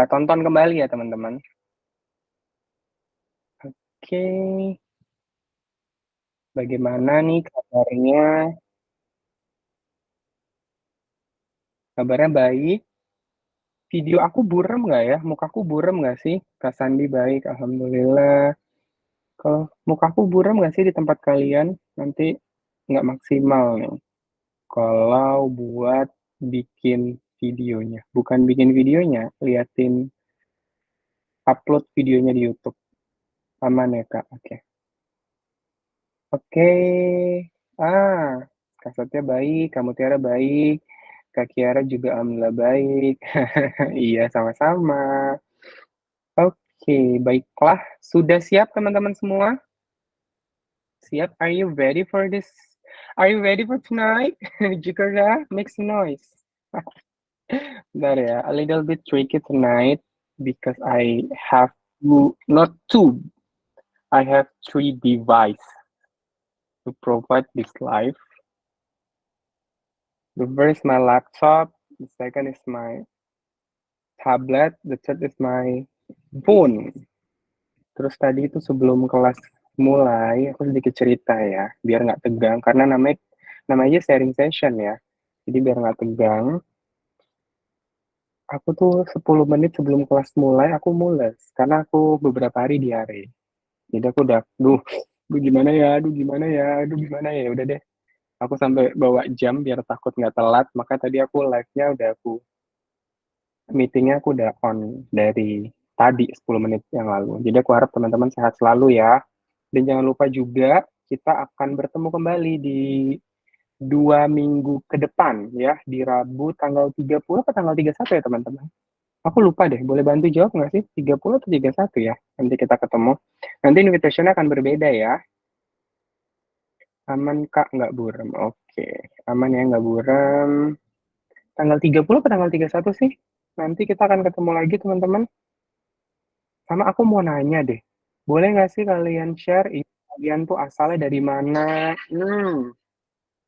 tonton kembali ya teman-teman. Oke, bagaimana nih kabarnya? Kabarnya baik. Video aku buram nggak ya? Mukaku buram nggak sih? Kak Sandi baik, Alhamdulillah. Kalau mukaku buram nggak sih di tempat kalian? Nanti nggak maksimal nih. Kalau buat bikin videonya. Bukan bikin videonya, liatin upload videonya di YouTube. Aman ya, Kak? Oke. Oke. Ah, Kak Satya baik, kamu Tiara baik, Kak Kiara juga alhamdulillah baik. Iya, sama-sama. Oke, baiklah. Sudah siap teman-teman semua? Siap? Are you ready for this? Are you ready for tonight? Jakarta, make some noise. Bentar ya, a little bit tricky tonight because I have not two, I have three devices to provide this live. The first my laptop, the second is my tablet, the third is my phone. Terus tadi itu sebelum kelas mulai, aku sedikit cerita ya, biar nggak tegang, karena namanya sharing session ya. Jadi biar nggak tegang, aku tuh 10 menit sebelum kelas mulai, aku mules. Karena aku beberapa hari diare. Jadi aku udah, duh gimana ya, duh gimana ya, duh gimana ya, udah deh. Aku sampai bawa jam biar takut nggak telat, maka tadi aku live-nya udah meetingnya aku udah on dari tadi 10 menit yang lalu. Jadi aku harap teman-teman sehat selalu ya. Dan jangan lupa juga kita akan bertemu kembali di 2 minggu ke depan ya, di Rabu tanggal 30 atau tanggal 31 ya teman-teman. Aku lupa deh, boleh bantu jawab nggak sih? 30 atau 31 ya? Nanti kita ketemu. Nanti invitation akan berbeda ya. Aman Kak, nggak buram. Oke, aman ya nggak buram. Tanggal 30 atau tanggal 31 sih? Nanti kita akan ketemu lagi teman-teman. Sama aku mau nanya deh, boleh nggak sih kalian share kalian tuh asalnya dari mana?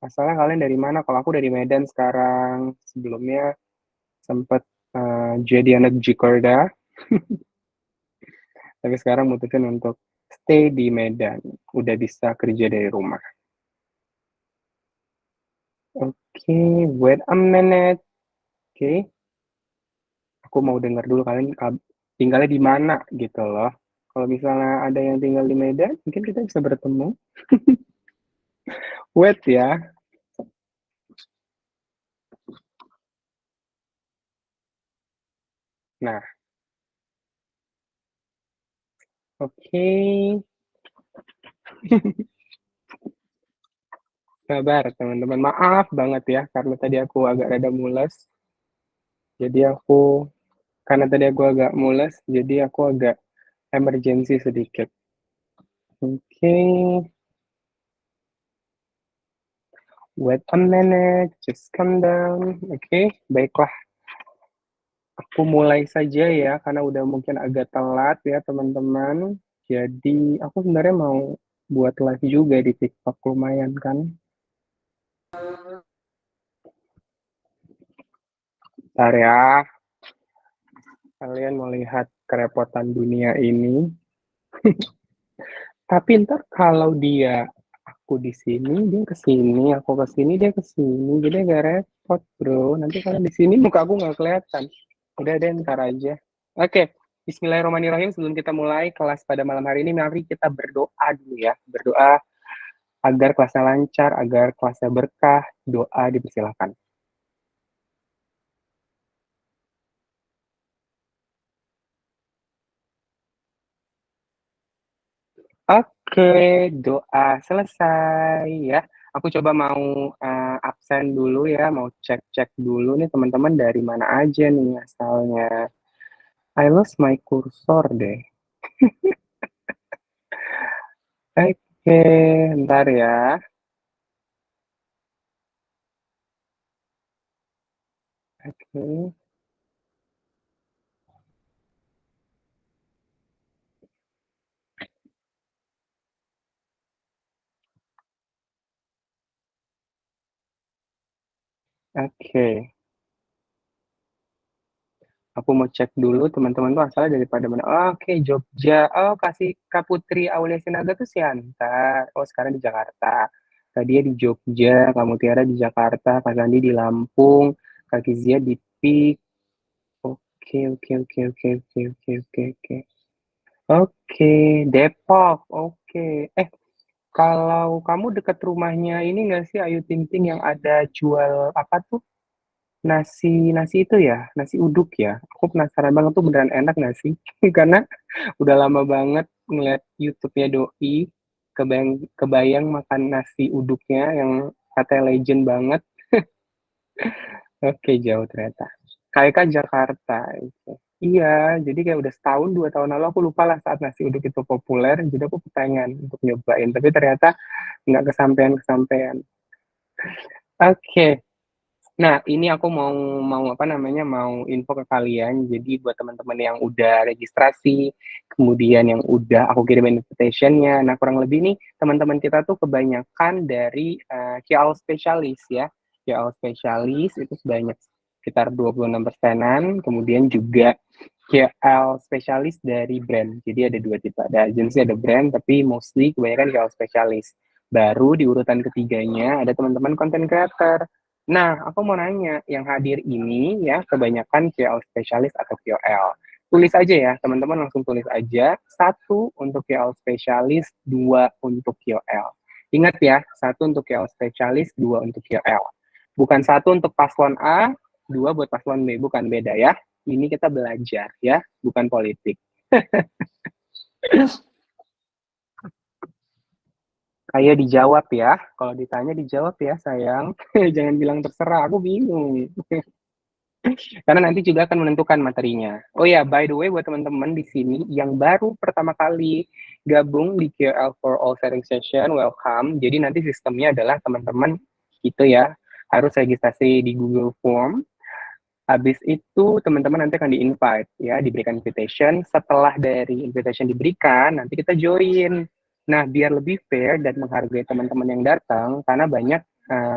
Asalnya kalian dari mana? Kalau aku dari Medan sekarang, sebelumnya sempat jadi anak Jakarta, tapi sekarang mutusin untuk stay di Medan. Udah bisa kerja dari rumah. Oke, wait a minute. Oke, aku mau dengar dulu kalian tinggalnya di mana gitu loh. Kalau misalnya ada yang tinggal di Medan, mungkin kita bisa bertemu. Wait ya. Nah, oke. Sabar teman-teman. Maaf banget ya karena tadi aku agak rada mules. Jadi aku mules, jadi aku agak emergency sedikit. Oke, wait a minute, just calm down. Oke, baiklah. Aku mulai saja ya, karena udah mungkin agak telat ya teman-teman. Jadi aku sebenarnya mau buat live juga di TikTok lumayan kan. Bentar ya, kalian mau lihat kerepotan dunia ini. Tapi ntar kalau aku di sini, dia ke sini, aku ke sini, dia ke sini. Jadi agak repot, bro. Nanti kalau di sini muka aku nggak kelihatan. Udah deh, ntar aja. Oke, Bismillahirrahmanirrahim. Sebelum kita mulai kelas pada malam hari ini, mari kita berdoa dulu ya. Berdoa agar kelasnya lancar, agar kelasnya berkah. Doa dipersilakan. Oke, doa selesai ya. Aku coba mau absen dulu ya, mau cek-cek dulu nih teman-teman dari mana aja nih asalnya. I lost my cursor deh. Oke, ntar ya. Oke, oke, Aku mau cek dulu teman-teman tuh asalnya daripada mana. Oke, Jogja. Oh, kasih Kak Putri Aulia Sinaga tuh Siantar. Oh, sekarang di Jakarta. Kak dia di Jogja, Kak Mutiara di Jakarta, Kak Sandi di Lampung, Kak Kizia di Pik. Oke, oke, oke, oke, oke, oke, oke, oke. Oke, Depok. Oke. Kalau kamu dekat rumahnya ini nggak sih Ayu Ting Ting yang ada jual apa tuh? Nasi nasi itu ya, nasi uduk ya. Aku penasaran banget tuh beneran enak nggak sih? Karena udah lama banget ngeliat YouTube-nya Doi, kebayang makan nasi uduknya yang katanya legend banget. Oke, jauh ternyata. Kayak kan Jakarta itu. Iya, jadi kayak udah setahun, 2 tahun lalu aku lupa lah saat nasi uduk itu populer, jadi aku kepengen untuk nyobain. Tapi ternyata nggak kesampean-kesampean. Oke, nah, ini aku mau mau apa namanya, mau info ke kalian. Jadi buat teman-teman yang udah registrasi, kemudian yang udah aku kirimin invitation-nya. Nah, kurang lebih nih teman-teman kita tuh kebanyakan dari KL spesialis ya. KL spesialis itu sebanyak sekitar 26%-an, kemudian juga KL spesialis dari brand. Jadi ada dua tipe, ada agensi, ada brand, tapi mostly kebanyakan KL spesialis. Baru di urutan ketiganya ada teman-teman content creator. Nah, aku mau nanya, yang hadir ini ya kebanyakan KOL spesialis atau KOL. Tulis aja ya, teman-teman langsung tulis aja. Satu untuk KOL spesialis, dua untuk KOL. Ingat ya, satu untuk KOL spesialis, dua untuk KOL. Bukan satu untuk paslon A, dua buat paslon B, bukan beda ya. Ini kita belajar ya, bukan politik. Kayak dijawab ya, kalau ditanya dijawab ya sayang. Jangan bilang terserah, aku bingung. Karena nanti juga akan menentukan materinya. Oh ya, by the way buat teman-teman di sini yang baru pertama kali gabung di QL for All Sharing Session, welcome. Jadi nanti sistemnya adalah teman-teman itu ya harus registrasi di Google Form. Habis itu teman-teman nanti akan di-invite ya, diberikan invitation. Setelah dari invitation diberikan, nanti kita join. Nah, biar lebih fair dan menghargai teman-teman yang datang, karena banyak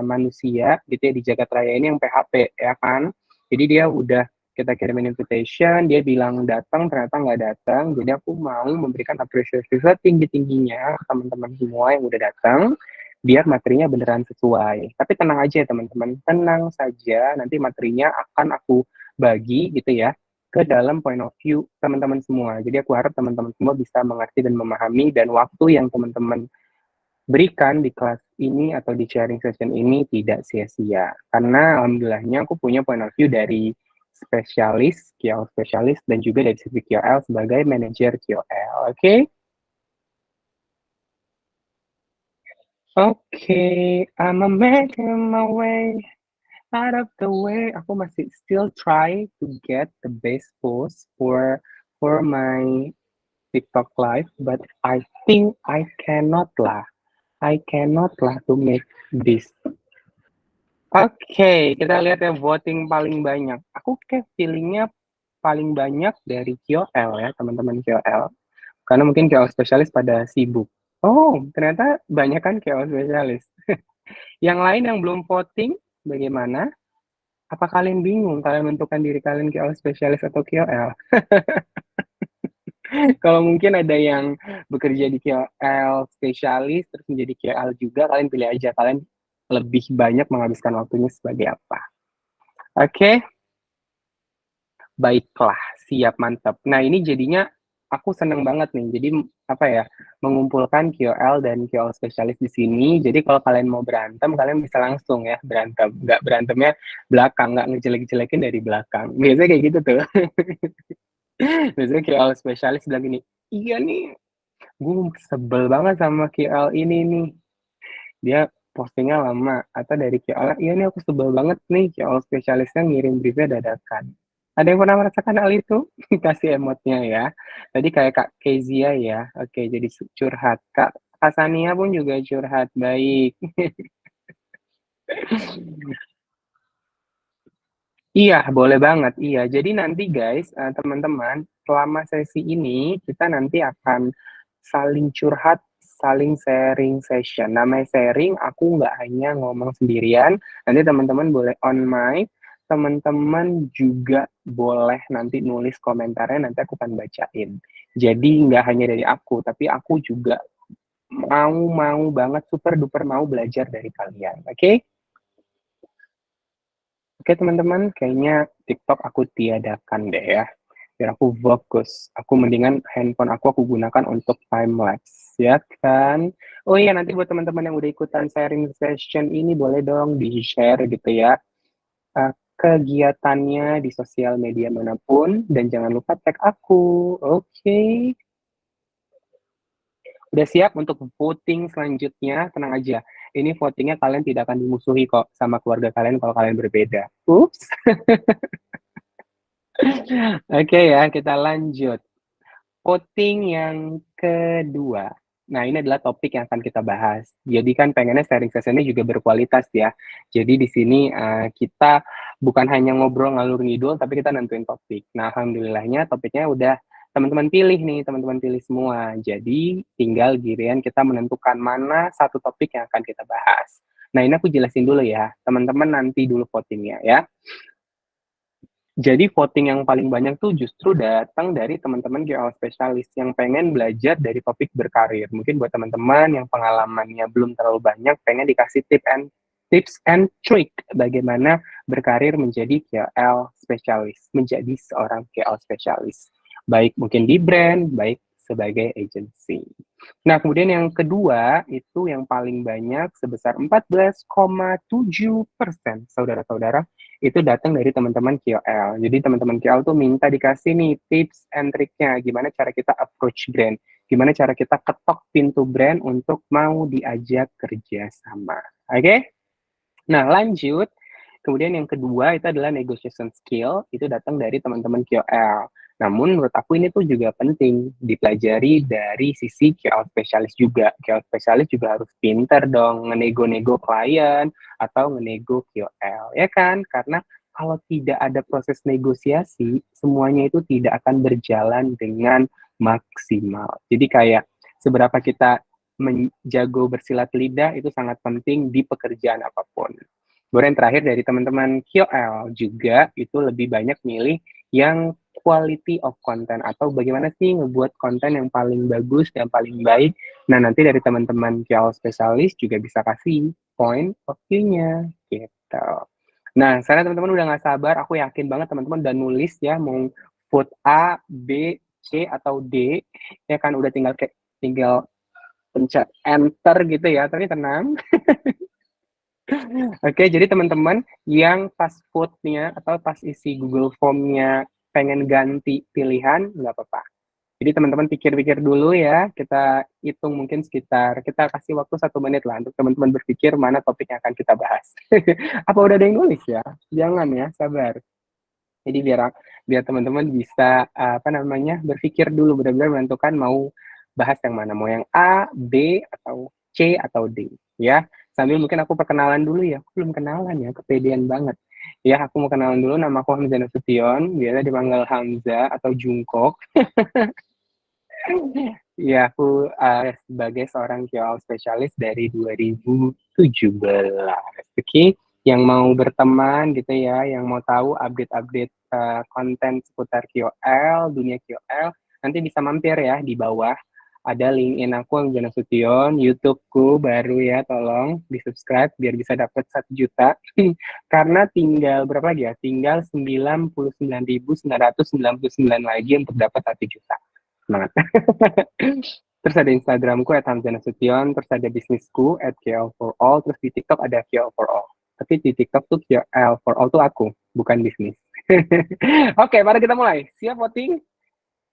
manusia gitu ya di jagat raya ini yang PHP ya kan. Jadi dia udah kita kirimin invitation, dia bilang datang, ternyata nggak datang. Jadi aku mau memberikan apresiasi setinggi-tingginya ke teman-teman semua yang udah datang, biar materinya beneran sesuai. Tapi tenang aja ya teman-teman, tenang saja, nanti materinya akan aku bagi gitu ya, ke dalam point of view teman-teman semua. Jadi aku harap teman-teman semua bisa mengerti dan memahami, dan waktu yang teman-teman berikan di kelas ini atau di sharing session ini tidak sia-sia. Karena alhamdulillahnya aku punya point of view dari spesialis, QL spesialis, dan juga dari sisi QL sebagai manajer QL. Oke? Oke, I'm making my way out of the way. Aku masih still try to get the best post for my TikTok live, but I think I cannot lah. I cannot lah to make this. Oke, kita lihat ya voting paling banyak. Aku kayak feelingnya paling banyak dari KOL ya, teman-teman KOL. Karena mungkin KOL spesialis pada sibuk. Oh, ternyata banyak kan KOL spesialis. Yang lain yang belum voting, bagaimana? Apa kalian bingung kalian menentukan diri kalian KOL spesialis atau KOL? Kalau mungkin ada yang bekerja di KOL spesialis terus menjadi KOL juga, kalian pilih aja kalian lebih banyak menghabiskan waktunya sebagai apa. Oke, baiklah, siap mantap. Nah ini jadinya aku seneng banget nih. Jadi apa ya, mengumpulkan KOL dan KOL spesialis di sini. Jadi kalau kalian mau berantem, kalian bisa langsung ya berantem. Nggak berantemnya belakang, nggak ngejelek-jelekin dari belakang. Biasanya kayak gitu tuh. Biasanya KOL spesialis bilang gini, iya nih, gue sebel banget sama KOL ini nih. Dia postingnya lama. Atau dari KOL, iya nih aku sebel banget nih KOL spesialisnya ngirim briefnya dadakan. Ada yang pernah merasakan hal itu? Kasih emotnya ya. Tadi kayak Kak Kezia ya. Oke, jadi curhat. Kak Sania pun juga curhat. Baik. Iya, boleh banget. Iya, jadi nanti guys, teman-teman, selama sesi ini kita nanti akan saling curhat, saling sharing session. Namanya sharing, aku nggak hanya ngomong sendirian, nanti teman-teman boleh on mic, teman-teman juga boleh nanti nulis komentarnya, nanti aku akan bacain. Jadi nggak hanya dari aku, tapi aku juga mau banget, super duper mau belajar dari kalian, oke? Oke teman-teman, kayaknya TikTok aku tiadakan deh ya. Biar aku fokus. Aku mendingan handphone aku gunakan untuk time lapse, ya kan? Oh iya, nanti buat teman-teman yang udah ikutan sharing session ini boleh dong di-share gitu ya. Kegiatannya di sosial media manapun dan jangan lupa tag aku. Oke. Udah siap untuk voting selanjutnya? Tenang aja. Ini votingnya kalian tidak akan dimusuhi kok sama keluarga kalian kalau kalian berbeda. Ups. Oke ya, kita lanjut. Voting yang kedua. Nah, ini adalah topik yang akan kita bahas. Jadi kan pengennya sharing sessionnya juga berkualitas ya. Jadi di sini kita bukan hanya ngobrol ngalur ngidul, tapi kita nentuin topik. Nah, alhamdulillahnya topiknya udah teman-teman pilih nih, teman-teman pilih semua. Jadi tinggal giliran kita menentukan mana satu topik yang akan kita bahas. Nah, ini aku jelasin dulu ya. Teman-teman nanti dulu votingnya ya. Jadi voting yang paling banyak tuh justru datang dari teman-teman KOL spesialis yang pengen belajar dari topik berkarir. Mungkin buat teman-teman yang pengalamannya belum terlalu banyak, pengen dikasih tips and trick bagaimana berkarir menjadi KOL spesialis, menjadi seorang KOL spesialis. Baik mungkin di brand, baik sebagai agency. Nah, kemudian yang kedua itu yang paling banyak sebesar 14,7%, saudara-saudara, itu datang dari teman-teman KOL. Jadi teman-teman KOL tuh minta dikasih nih tips and triknya, gimana cara kita approach brand, gimana cara kita ketok pintu brand untuk mau diajak kerja sama. Oke? Nah, lanjut. Kemudian yang kedua itu adalah negotiation skill, itu datang dari teman-teman KOL. Namun menurut aku ini tuh juga penting dipelajari dari sisi KOL spesialis juga. KOL spesialis juga harus pinter dong ngenego-nego klien atau ngenego KOL, ya kan? Karena kalau tidak ada proses negosiasi, semuanya itu tidak akan berjalan dengan maksimal. Jadi kayak seberapa kita menjago bersilat lidah itu sangat penting di pekerjaan apapun. Kemudian terakhir dari teman-teman KOL juga itu lebih banyak milih yang quality of content atau bagaimana sih ngebuat konten yang paling bagus dan paling baik. Nah, nanti dari teman-teman KOL spesialis juga bisa kasih point of view-nya gitu. Nah, sekarang teman-teman udah nggak sabar, aku yakin banget teman-teman udah nulis ya mau vote A, B, C atau D, ya kan udah tinggal pencet enter gitu ya, tapi tenang. Oke, jadi teman-teman yang pas vote-nya atau pas isi Google Form-nya pengen ganti pilihan, nggak apa-apa. Jadi teman-teman pikir-pikir dulu ya, kita hitung mungkin sekitar, kita kasih waktu 1 menit lah untuk teman-teman berpikir mana topik yang akan kita bahas. Apa udah ada yang nulis ya? Jangan ya, sabar. Jadi biar biar teman-teman bisa apa namanya berpikir dulu benar-benar menentukan mau bahas yang mana, mau yang A, B atau C atau D ya. Sambil mungkin aku perkenalan dulu ya, aku belum kenalan ya, kepedean banget. Ya, aku mau kenalan dulu, nama aku Hamzah Nasution, biasa dipanggil Hamzah atau Jungkook. Ya, aku sebagai seorang KOL spesialis dari 2017. Oke, yang mau berteman gitu ya, yang mau tahu update-update konten seputar KOL, dunia KOL, nanti bisa mampir ya di bawah. Ada LinkedIn aku yang Jana Sution, YouTube-ku baru ya, tolong di-subscribe biar bisa dapat 1 juta. Karena tinggal berapa lagi ya? Tinggal 99.999 lagi untuk dapat 1 juta. Semangat. Terus ada Instagramku @hamzanasution, terus ada bisnisku @KL4All, terus di TikTok ada KL4All. Tapi di TikTok tuh KL4All tuh aku, bukan bisnis. Oke, mari kita mulai. Siap voting?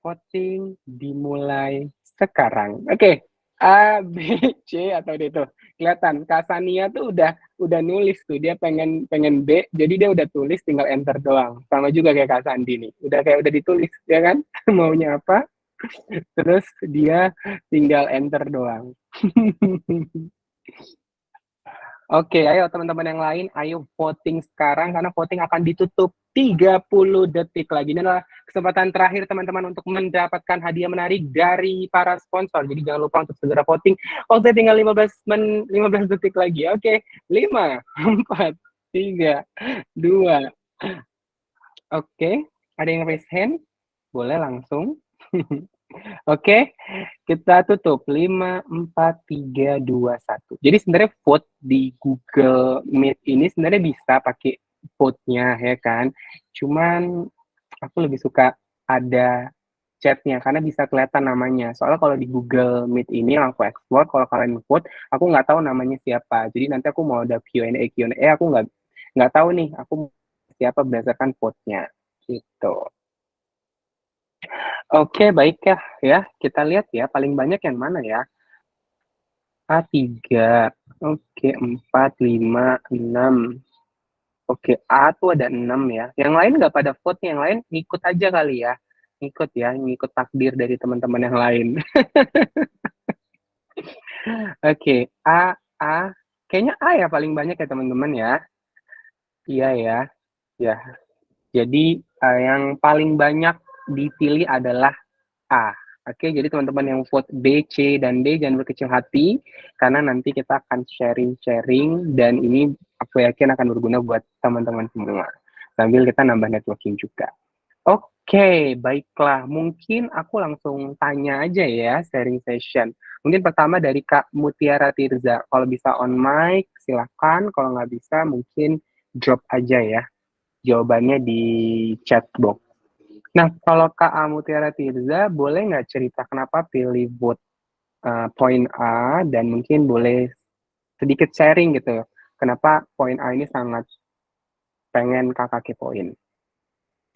Voting dimulai sekarang. Oke, A, B, C atau D tuh. Kelihatan Kak Sania tuh udah nulis tuh, dia pengen pengen B, jadi dia udah tulis tinggal enter doang. Sama juga kayak Kak Sandi nih. Udah kayak udah ditulis, ya kan? Maunya apa? Terus dia tinggal enter doang. Oke, ayo teman-teman yang lain, ayo voting sekarang karena voting akan ditutup 30 detik lagi. Ini adalah kesempatan terakhir teman-teman untuk mendapatkan hadiah menarik dari para sponsor. Jadi jangan lupa untuk segera voting. Waktu tinggal 15 detik lagi. Oke, 5, 4, 3, 2, Oke, ada yang raise hand? Boleh langsung. Oke, kita tutup 5, 4, 3, 2, 1. Jadi sebenarnya vote di Google Meet ini sebenarnya bisa pakai vote-nya ya kan. Cuman aku lebih suka ada chatnya karena bisa kelihatan namanya. Soalnya kalau di Google Meet ini yang aku explore, kalau kalian vote, aku nggak tahu namanya siapa. Jadi nanti aku mau ada Q&A, aku nggak tahu nih aku siapa berdasarkan vote-nya. Gitu. Oke, baik ya. Ya, kita lihat ya, paling banyak yang mana ya? A3. Oke, 4, 5, 6. Oke, A tuh ada 6 ya. Yang lain nggak pada vote, yang lain ngikut aja kali ya. Ngikut ya, ngikut takdir dari teman-teman yang lain. Oke, A. Kayaknya A ya paling banyak ya teman-teman ya. Iya ya, ya. Jadi yang paling banyak dipilih adalah A. Oke, jadi teman-teman yang vote B, C, dan D jangan berkecil hati, karena nanti kita akan sharing-sharing, dan ini aku yakin akan berguna buat teman-teman semua. Sambil kita nambah networking juga. Oke, baiklah. Mungkin aku langsung tanya aja ya, sharing session. Mungkin pertama dari Kak Mutiara Tirza. Kalau bisa on mic, silakan. Kalau nggak bisa, mungkin drop aja ya jawabannya di chat box. Nah, kalau Kak Mutiara Tirza, boleh nggak cerita kenapa pilih vote poin A, dan mungkin boleh sedikit sharing gitu. Kenapa poin A ini sangat pengen kakak kepoin.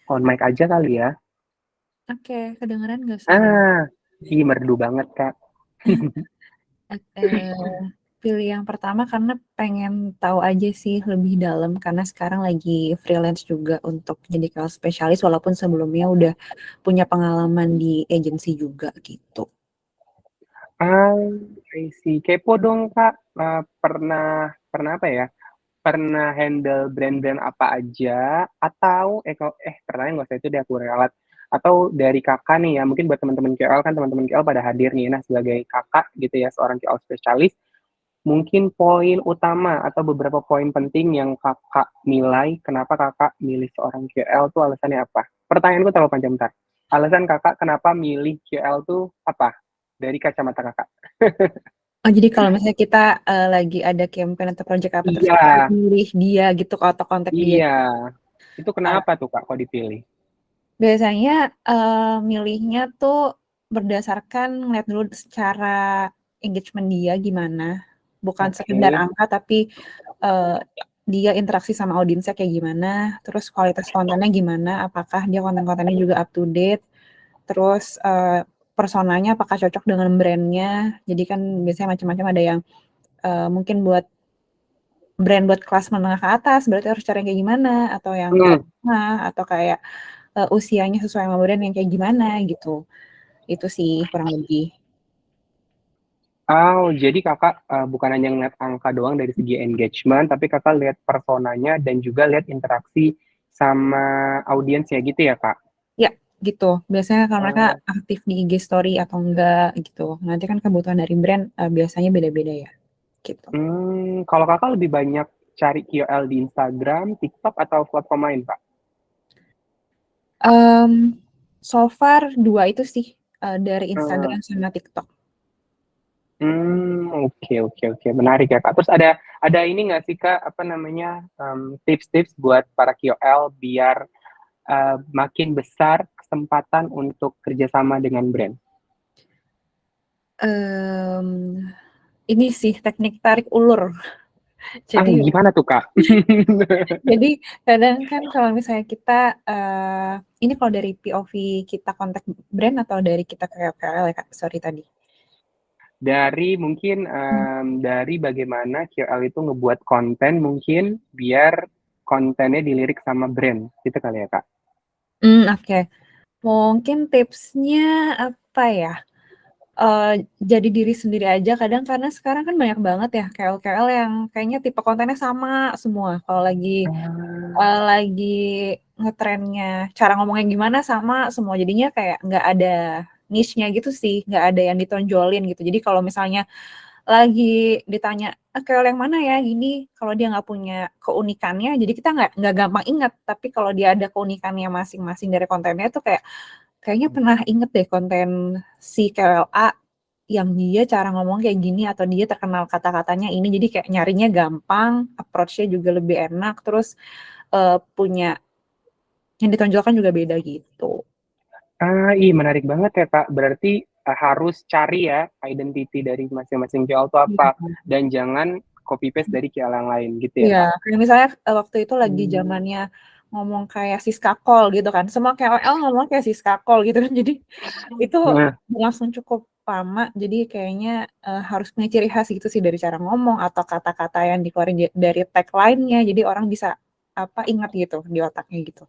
On mic aja kali ya. Oke, kedengeran nggak suaranya? Ah, merdu banget Kak. Pilih yang pertama karena pengen tahu aja sih lebih dalam karena sekarang lagi freelance juga untuk jadi call spesialis walaupun sebelumnya udah punya pengalaman di agensi juga gitu. Ah, I see. Kepo dong Kak. Pernah apa ya? Pernah handle brand-brand apa aja? Atau kalau pertanyaan nggak usah itu deh aku ralat. Atau dari kakak nih ya, mungkin buat teman-teman KL kan teman-teman KL pada hadir nih. Nah sebagai kakak gitu ya, seorang KL spesialis, mungkin poin utama atau beberapa poin penting yang kakak nilai, kenapa kakak milih seorang QL tuh alasannya apa? Pertanyaanku terlalu panjang, bentar. Alasan kakak kenapa milih QL tuh apa? Dari kacamata kakak. Oh jadi kalau misalnya kita lagi ada campaign atau project apa terus Iya, kita milih dia gitu atau kontak dia. iya. Itu Uh, kenapa tuh kak kok dipilih? Biasanya milihnya tuh berdasarkan ngeliat dulu secara engagement dia gimana, bukan sekedar Oke. angka tapi uh, dia interaksi sama audiensnya kayak gimana, terus kualitas kontennya gimana, apakah dia konten-kontennya juga up to date, terus personanya apakah cocok dengan brandnya. Jadi kan biasanya macam-macam ada yang mungkin buat brand buat kelas menengah ke atas, berarti harus cari yang kayak gimana, atau yang kelas Hmm. tengah, atau kayak usianya sesuai sama brand yang kayak gimana gitu. Itu sih kurang lebih. Oh, jadi kakak bukan hanya ngeliat angka doang dari segi engagement, tapi kakak lihat personanya dan juga lihat interaksi sama audiensnya gitu ya kak? Ya, gitu. Biasanya kalau mereka Oh. aktif di IG story atau enggak gitu. Nanti kan kebutuhan dari brand biasanya beda-beda ya, gitu. Kalau kakak lebih banyak cari KOL di Instagram, TikTok, atau platform lain, Pak? Um, so far 2 itu sih, dari Hmm, Instagram sama TikTok. oke, oke, oke. Menarik ya, Kak. Terus ada ini nggak sih, Kak, apa namanya, tips-tips buat para KOL biar makin besar kesempatan untuk kerjasama dengan brand? Um, ini sih teknik tarik ulur. Ah, Jadi gimana tuh, Kak? jadi kadang kan kalau misalnya kita, ini kalau dari POV kita kontak brand atau dari kita ke KOL ya, Kak? Sorry tadi. Dari mungkin Hmm. dari bagaimana KOL itu ngebuat konten mungkin biar kontennya dilirik sama brand, gitu kali ya, Kak? Oke. Mungkin tipsnya apa ya, jadi diri sendiri aja kadang karena sekarang kan banyak banget ya KOL-KOL yang kayaknya tipe kontennya sama semua. Kalau Ah, lagi ngetrennya cara ngomongnya gimana sama semua, jadinya kayak nggak ada niche-nya gitu sih, nggak ada yang ditonjolin gitu. Jadi kalau misalnya lagi ditanya, KOL yang mana ya gini, kalau dia nggak punya keunikannya, jadi kita nggak gampang ingat. Tapi kalau dia ada keunikannya masing-masing dari kontennya tuh kayaknya pernah inget deh konten si KOL A yang dia cara ngomong kayak gini atau dia terkenal kata-katanya ini, jadi kayak nyarinya gampang, approach-nya juga lebih enak, terus punya yang ditonjolkan juga beda gitu. Menarik banget ya Kak. Berarti harus cari ya identity dari masing-masing KOL itu Iya. apa, dan jangan copy paste dari KOL yang lain gitu ya Iya, Kak? kayak misalnya waktu itu lagi Hmm. zamannya ngomong kayak Siska Kol gitu kan, semua KOL ngomong kayak Siska Kol gitu kan, jadi itu Nah, langsung cukup lama, jadi kayaknya harus punya ciri khas gitu sih dari cara ngomong atau kata-kata yang dikeluarin dari tagline-nya, jadi orang bisa ingat gitu di otaknya gitu.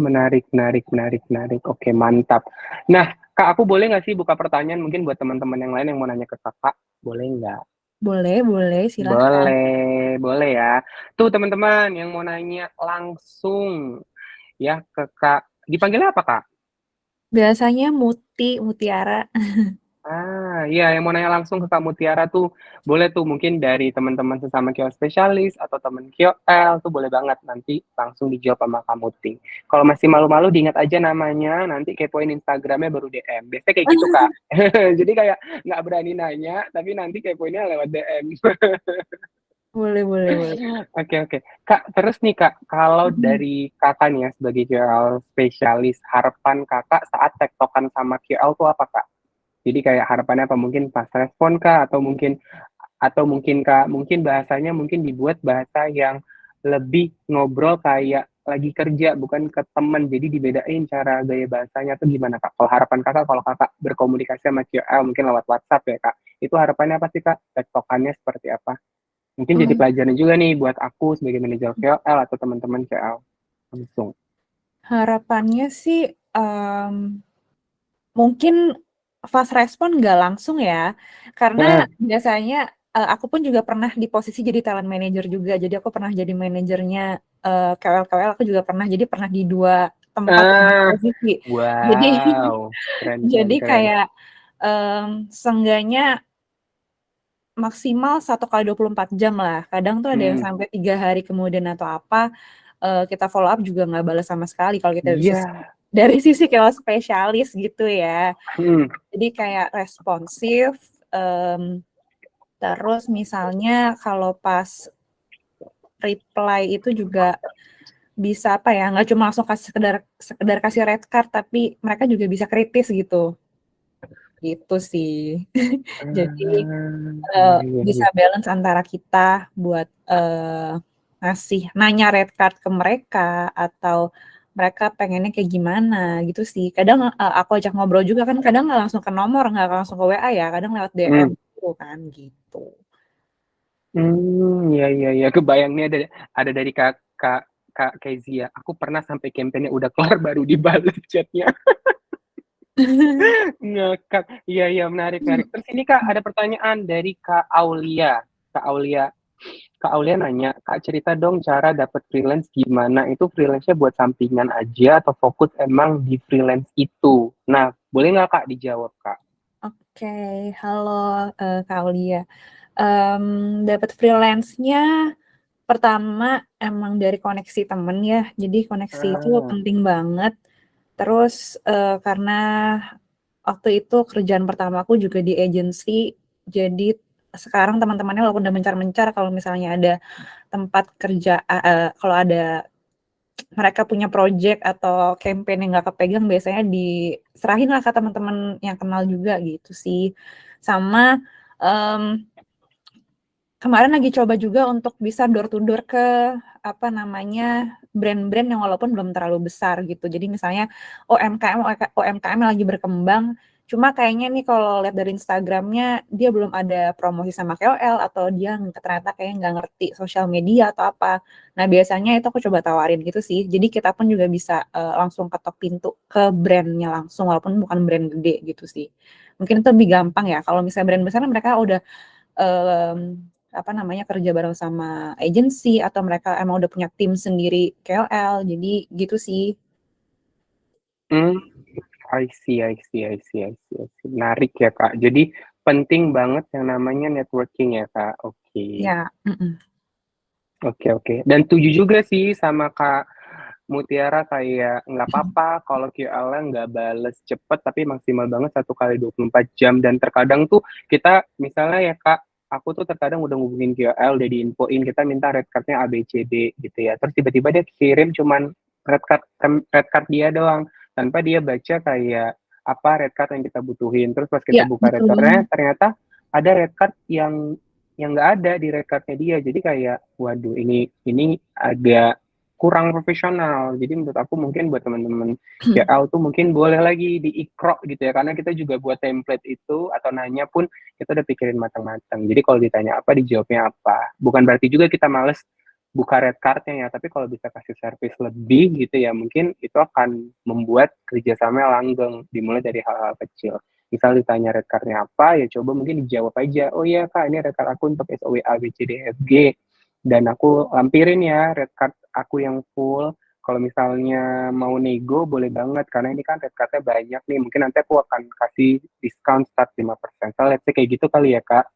menarik, menarik, menarik, menarik. Oke, mantap. Nah, Kak, aku boleh nggak sih buka pertanyaan mungkin buat teman-teman yang lain yang mau nanya ke Kakak? Boleh nggak? Boleh, silahkan. Boleh, boleh ya. Tuh teman-teman yang mau nanya langsung ya ke Kak. Dipanggilnya apa Kak? Biasanya Mutiara. Iya, yang mau nanya langsung ke Kak Mutiara tuh, boleh tuh mungkin dari teman-teman sesama KOL spesialis atau teman KOL tuh boleh banget nanti langsung dijawab sama Kak Muti. Kalau masih malu-malu diingat aja namanya, nanti kepoin Instagramnya baru DM. Biasanya kayak gitu Kak. Jadi kayak nggak berani nanya, tapi nanti kepoinnya lewat DM. Boleh. Oke, oke. Kak, terus nih Kak, kalau Mhm. dari Kakak nih ya sebagai KOL spesialis, harapan Kakak saat tektokan sama KOL tuh apa Kak? Jadi kayak harapannya apa? Mungkin pas respon kah? Atau mungkin Kak, mungkin bahasanya mungkin dibuat bahasa yang lebih ngobrol kayak lagi kerja, bukan ke teman. Jadi dibedain cara gaya bahasanya tuh gimana Kak? Kalau harapan Kakak, kalau Kakak berkomunikasi sama KOL mungkin lewat WhatsApp ya Kak. Itu harapannya apa sih Kak? Tektokannya seperti apa? Mungkin jadi Mmm, pelajaran juga nih buat aku sebagai manajer KOL atau teman-teman KOL langsung. harapannya sih, mungkin fast respon nggak langsung ya, karena Heeh. biasanya, aku pun juga pernah di posisi jadi talent manager juga. Jadi aku pernah jadi manajernya, KOL-KOL, aku juga pernah. Jadi pernah di 2 tempat dan 2 Ah, posisi. Jadi wow, keren, jadi keren, keren. kayak, seenggaknya maksimal 1 kali 24 jam lah. Kadang tuh ada yang Hmm, sampai 3 hari kemudian atau apa, kita follow up juga nggak bales sama sekali kalau kita iya. dari sisi KOL spesialis gitu ya. Hmm. Jadi kayak responsif, mmm, terus misalnya kalau pas reply itu juga bisa nggak cuma langsung sekedar sekedar kasih red card, tapi mereka juga bisa kritis gitu, gitu sih. Jadi, Iya, iya, bisa iya. balance antara kita buat, ngasih nanya red card ke mereka atau mereka pengennya kayak gimana gitu sih. Kadang, aku ajak ngobrol juga kan kadang nggak langsung ke nomor, nggak langsung ke WA ya, kadang lewat DM Hmm. gitu kan, gitu. Iya, iya, iya, kebayang nih ada dari Kak Kak Kak Kezia. Aku pernah sampai campaign-nya udah kelar baru dibales chat-nya. Ngakak. Iya, iya, menarik, menarik. Terus ini Kak, ada pertanyaan dari Kak Aulia. Kak Aulia, Kak Aulia nanya, Kak cerita dong cara dapat freelance gimana? Itu freelance-nya buat sampingan aja atau fokus emang di freelance itu? Nah, boleh nggak Kak dijawab Kak? Oke, halo, Kak Aulia. Dapat freelance-nya pertama emang dari koneksi temen ya, jadi koneksi itu Ah, penting banget. Terus, karena waktu itu kerjaan pertamaku juga di agency, jadi sekarang teman-temannya walaupun udah mencar-mencar kalau misalnya ada tempat kerja kalau ada mereka punya project atau campaign yang nggak kepegang biasanya diserahin lah ke teman-teman yang kenal juga gitu sih. Sama, mmm kemarin lagi coba juga untuk bisa door to door ke, brand-brand yang walaupun belum terlalu besar gitu. Jadi misalnya UMKM yang lagi berkembang, cuma kayaknya nih kalau lihat dari Instagram-nya, dia belum ada promosi sama KOL atau dia ternyata kayaknya nggak ngerti sosial media atau apa. Nah, biasanya itu aku coba tawarin gitu sih. Jadi kita pun juga bisa, langsung ketok pintu ke brand-nya langsung walaupun bukan brand gede gitu sih. Mungkin itu lebih gampang ya, kalau misalnya brand besar mereka udah kerja bareng sama agency atau mereka emang udah punya tim sendiri KOL, jadi gitu sih. hmm, I see, I see, I see, I see, I see. Menarik ya Kak. Jadi penting banget yang namanya networking ya, Kak. Oke. Ya, mhm. Oke, oke. Dan setuju juga sih sama Kak Mutiara kayak nggak apa-apa kalau QL-nya nggak bales cepet tapi maksimal banget 1 kali 24 jam dan terkadang tuh kita misalnya ya Kak, aku tuh terkadang udah ngubungin QL udah diinfoin kita minta red card-nya A B C D gitu ya. Terus tiba-tiba dia kirim cuman red card dia doang tanpa dia baca kayak apa red card yang kita butuhin. Terus pas kita Iya, buka red betul banget. card-nya ternyata ada red card yang nggak ada di red card-nya dia. Jadi kayak waduh ini agak kurang profesional. Jadi menurut aku mungkin buat teman-teman KL tuh mungkin boleh lagi diikro gitu ya, karena kita juga buat template itu atau nanya pun kita udah pikirin matang-matang. Jadi kalau ditanya apa, dijawabnya apa. Bukan berarti juga kita males buka red card-nya ya, tapi kalau bisa kasih service lebih gitu ya, mungkin itu akan membuat kerjasama langgeng, dimulai dari hal-hal kecil. Misal ditanya red card-nya apa, ya coba mungkin dijawab aja, oh iya kak, ini red card aku untuk SOW A, B, C, D, F, G, dan aku lampirin ya red card aku yang full. Kalau misalnya mau nego boleh banget karena ini kan red cardnya banyak nih, mungkin nanti aku akan kasih diskon start 5%. So, let's say kayak gitu kali ya kak.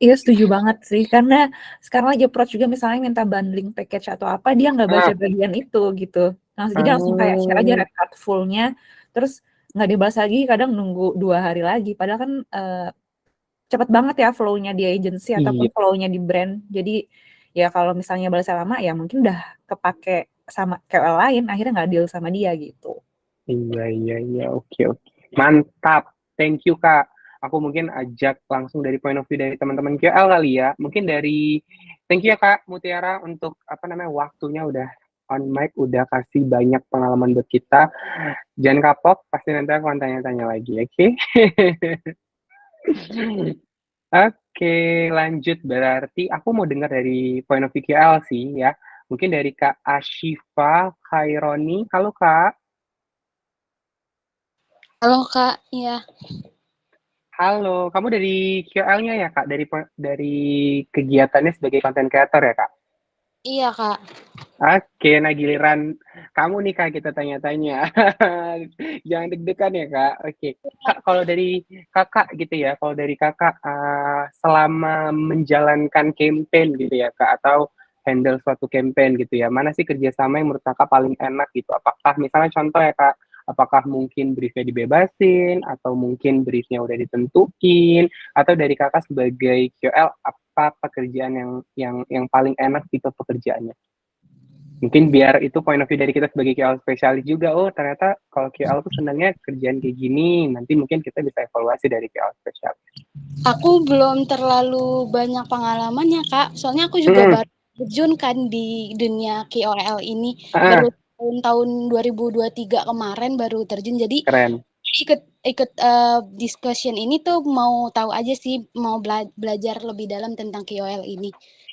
Iya setuju banget sih, karena sekarang lagi approach juga misalnya minta bundling package atau apa, dia nggak baca Ah, bagian itu gitu. Jadi langsung kayak share aja ah, red card full-nya, terus nggak dibahas lagi, kadang nunggu 2 hari lagi. Padahal kan cepet banget ya flow-nya di agency ataupun iya, flow-nya di brand. Jadi ya kalau misalnya balasnya lama ya mungkin udah kepake sama KOL lain, akhirnya nggak deal sama dia gitu. iya, iya, iya, oke, oke. Mantap, thank you kak. Aku mungkin ajak langsung dari point of view dari teman-teman KL kali ya. Mungkin dari, thank you ya kak Mutiara untuk apa namanya waktunya udah on mic, udah kasih banyak pengalaman buat kita. Jangan kapok, pasti nanti aku akan tanya-tanya lagi, oke? Oke, lanjut berarti aku mau dengar dari point of view KL sih ya. Mungkin dari Kak Ashifa Khaironi. Halo Kak. Halo Kak, iya. Halo, kamu dari QL-nya ya Kak? Dari kegiatannya sebagai content creator ya Kak? Iya Kak. Oke, nah giliran kamu nih Kak kita tanya-tanya. Jangan deg-degan ya Kak. Oke, Kak kalau dari Kakak gitu ya, kalau dari Kakak selama menjalankan campaign gitu ya Kak, atau handle suatu campaign gitu ya, mana sih kerjasama yang menurut Kakak paling enak gitu? Apakah misalnya contoh ya Kak, apakah mungkin briefnya dibebasin, atau mungkin briefnya udah ditentuin, atau dari Kakak sebagai QL apa pekerjaan yang paling enak gitu pekerjaannya? Mungkin biar itu point of view dari kita sebagai QL spesialis juga, oh ternyata kalau QL tuh senangnya kerjaan kayak gini, nanti mungkin kita bisa evaluasi dari QL spesialis. Aku belum terlalu banyak pengalaman ya Kak, soalnya aku juga Hmm, baru terjun kan di dunia KOL ini, baru ah, tahun 2023 kemarin baru terjun, jadi keren. ikut ikut discussion ini tuh mau tahu aja sih, mau belajar lebih dalam tentang KOL ini.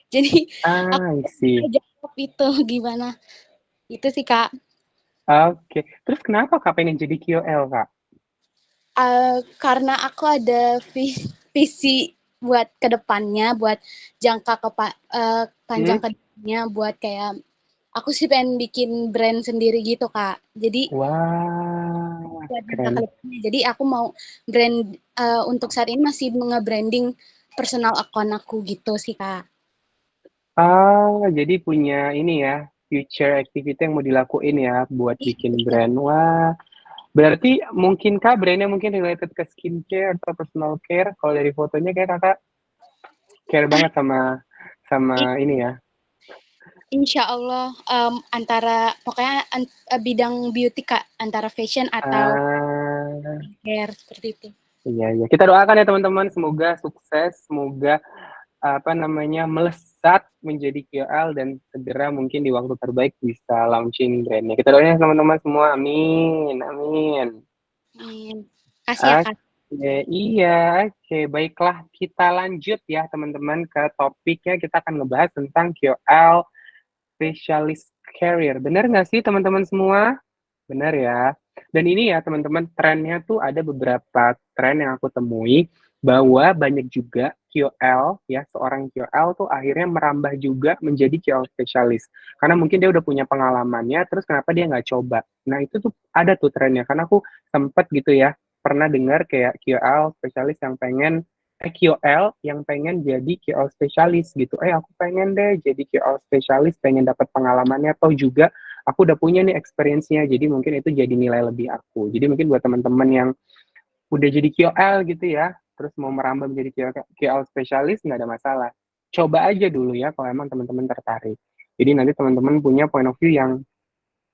Jadi aku I see. jawab itu gimana, itu sih Kak. Oke, terus kenapa Kak pengen jadi QL Kak? Karena aku ada visi buat kedepannya, buat jangka panjang Hmm? ke depannya, buat kayak aku sih pengen bikin brand sendiri gitu, Kak. Jadi Wah, buat jangka keren. ke depannya. Jadi aku mau brand untuk saat ini masih nge-branding personal account aku gitu sih, Kak. Jadi punya ini ya, future activity yang mau dilakuin ya buat bikin brand. Wah, berarti mungkin Kak brandnya mungkin related ke skincare atau personal care. Kalau dari fotonya kayak Kakak care banget sama sama ini ya. Insya Allah antara pokoknya bidang beauty Kak, antara fashion atau Ah, hair seperti itu. iya, iya. Kita doakan ya teman-teman, semoga sukses, semoga apa namanya melesat menjadi KOL dan segera mungkin di waktu terbaik bisa launching brandnya. Kita doain ya teman-teman semua, amin, amin. Kasih ya Kak. Oke, iya, oke, baiklah kita lanjut ya teman-teman ke topiknya. Kita akan ngebahas tentang KOL specialist career. Benar nggak sih teman-teman semua? Benar ya. Dan ini ya teman-teman, trennya tuh ada beberapa tren yang aku temui bahwa banyak juga QL ya, seorang QL tuh akhirnya merambah juga menjadi QL spesialis. Karena mungkin dia udah punya pengalamannya, terus kenapa dia nggak coba? Nah itu tuh ada tuh trennya, karena aku sempet gitu ya, pernah dengar kayak QL spesialis yang pengen QL yang pengen jadi QL spesialis gitu. Aku pengen deh jadi QL spesialis, pengen dapat pengalamannya, atau juga aku udah punya nih experience-nya, jadi mungkin itu jadi nilai lebih aku. Jadi mungkin buat teman-teman yang udah jadi QL gitu ya, terus mau merambah menjadi QL spesialis, nggak ada masalah. Coba aja dulu ya kalau emang teman-teman tertarik. Jadi nanti teman-teman punya point of view yang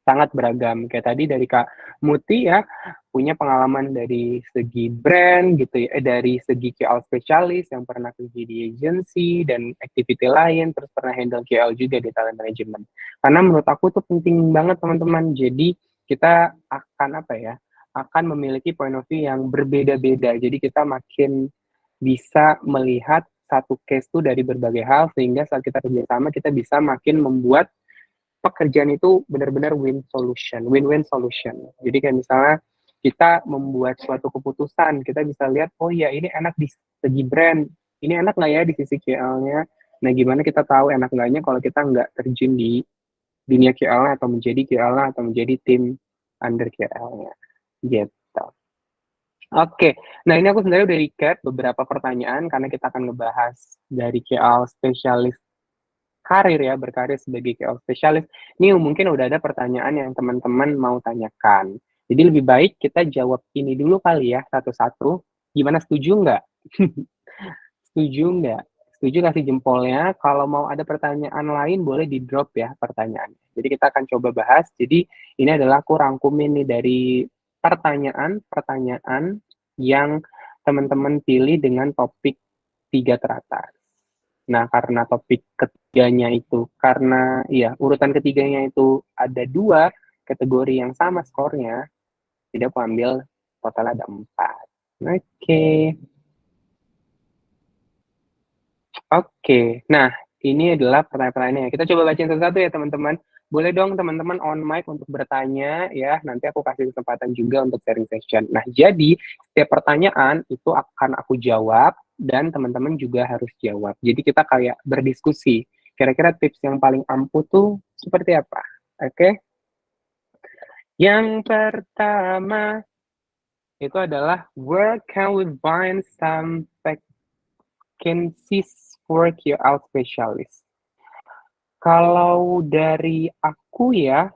sangat beragam. Kayak tadi dari Kak Muti ya, punya pengalaman dari segi brand gitu ya, dari segi KL spesialis yang pernah kerja di agency dan activity lain, terus pernah handle KL juga di talent management. Karena menurut aku tuh penting banget teman-teman. Jadi kita akan apa ya, akan memiliki point of view yang berbeda-beda. Jadi kita makin bisa melihat satu case tuh dari berbagai hal, sehingga saat kita kerjasama kita bisa makin membuat pekerjaan itu benar-benar win-win solution. Jadi kayak misalnya kita membuat suatu keputusan, kita bisa lihat, oh ya ini enak di segi brand, ini enak nggak ya di sisi KL-nya. Nah gimana kita tahu enak nggaknya kalau kita nggak terjun di dunia KL-nya atau menjadi KL-nya atau menjadi tim under KL-nya. Gitu. Oke, nah ini aku sebenarnya udah recap beberapa pertanyaan karena kita akan ngebahas dari KL spesialis karir ya, berkarir sebagai KL spesialis. Ini mungkin udah ada pertanyaan yang teman-teman mau tanyakan. Jadi lebih baik kita jawab ini dulu kali ya, satu-satu. Gimana, setuju nggak? Setuju nggak? Setuju kasih jempolnya. Kalau mau ada pertanyaan lain boleh di drop ya pertanyaannya. Jadi kita akan coba bahas. Jadi ini adalah aku rangkumin nih dari pertanyaan-pertanyaan yang teman-teman pilih dengan topik 3 teratas. Nah, karena topik ketiganya itu, karena ya urutan ketiganya itu ada 2 kategori yang sama skornya, jadi aku ambil total ada 4. Oke. Oke, nah ini adalah pertanyaan-pertanyaannya. Kita coba bacain satu-satu ya teman-teman. Boleh dong teman-teman on mic untuk bertanya ya. Nanti aku kasih kesempatan juga untuk sharing session. Nah, jadi setiap pertanyaan itu akan aku jawab dan teman-teman juga harus jawab. Jadi kita kayak berdiskusi. Kira-kira tips yang paling ampuh tuh seperti apa? Oke. Yang pertama itu adalah where can we find some vacancies for QL specialist? Kalau dari aku ya,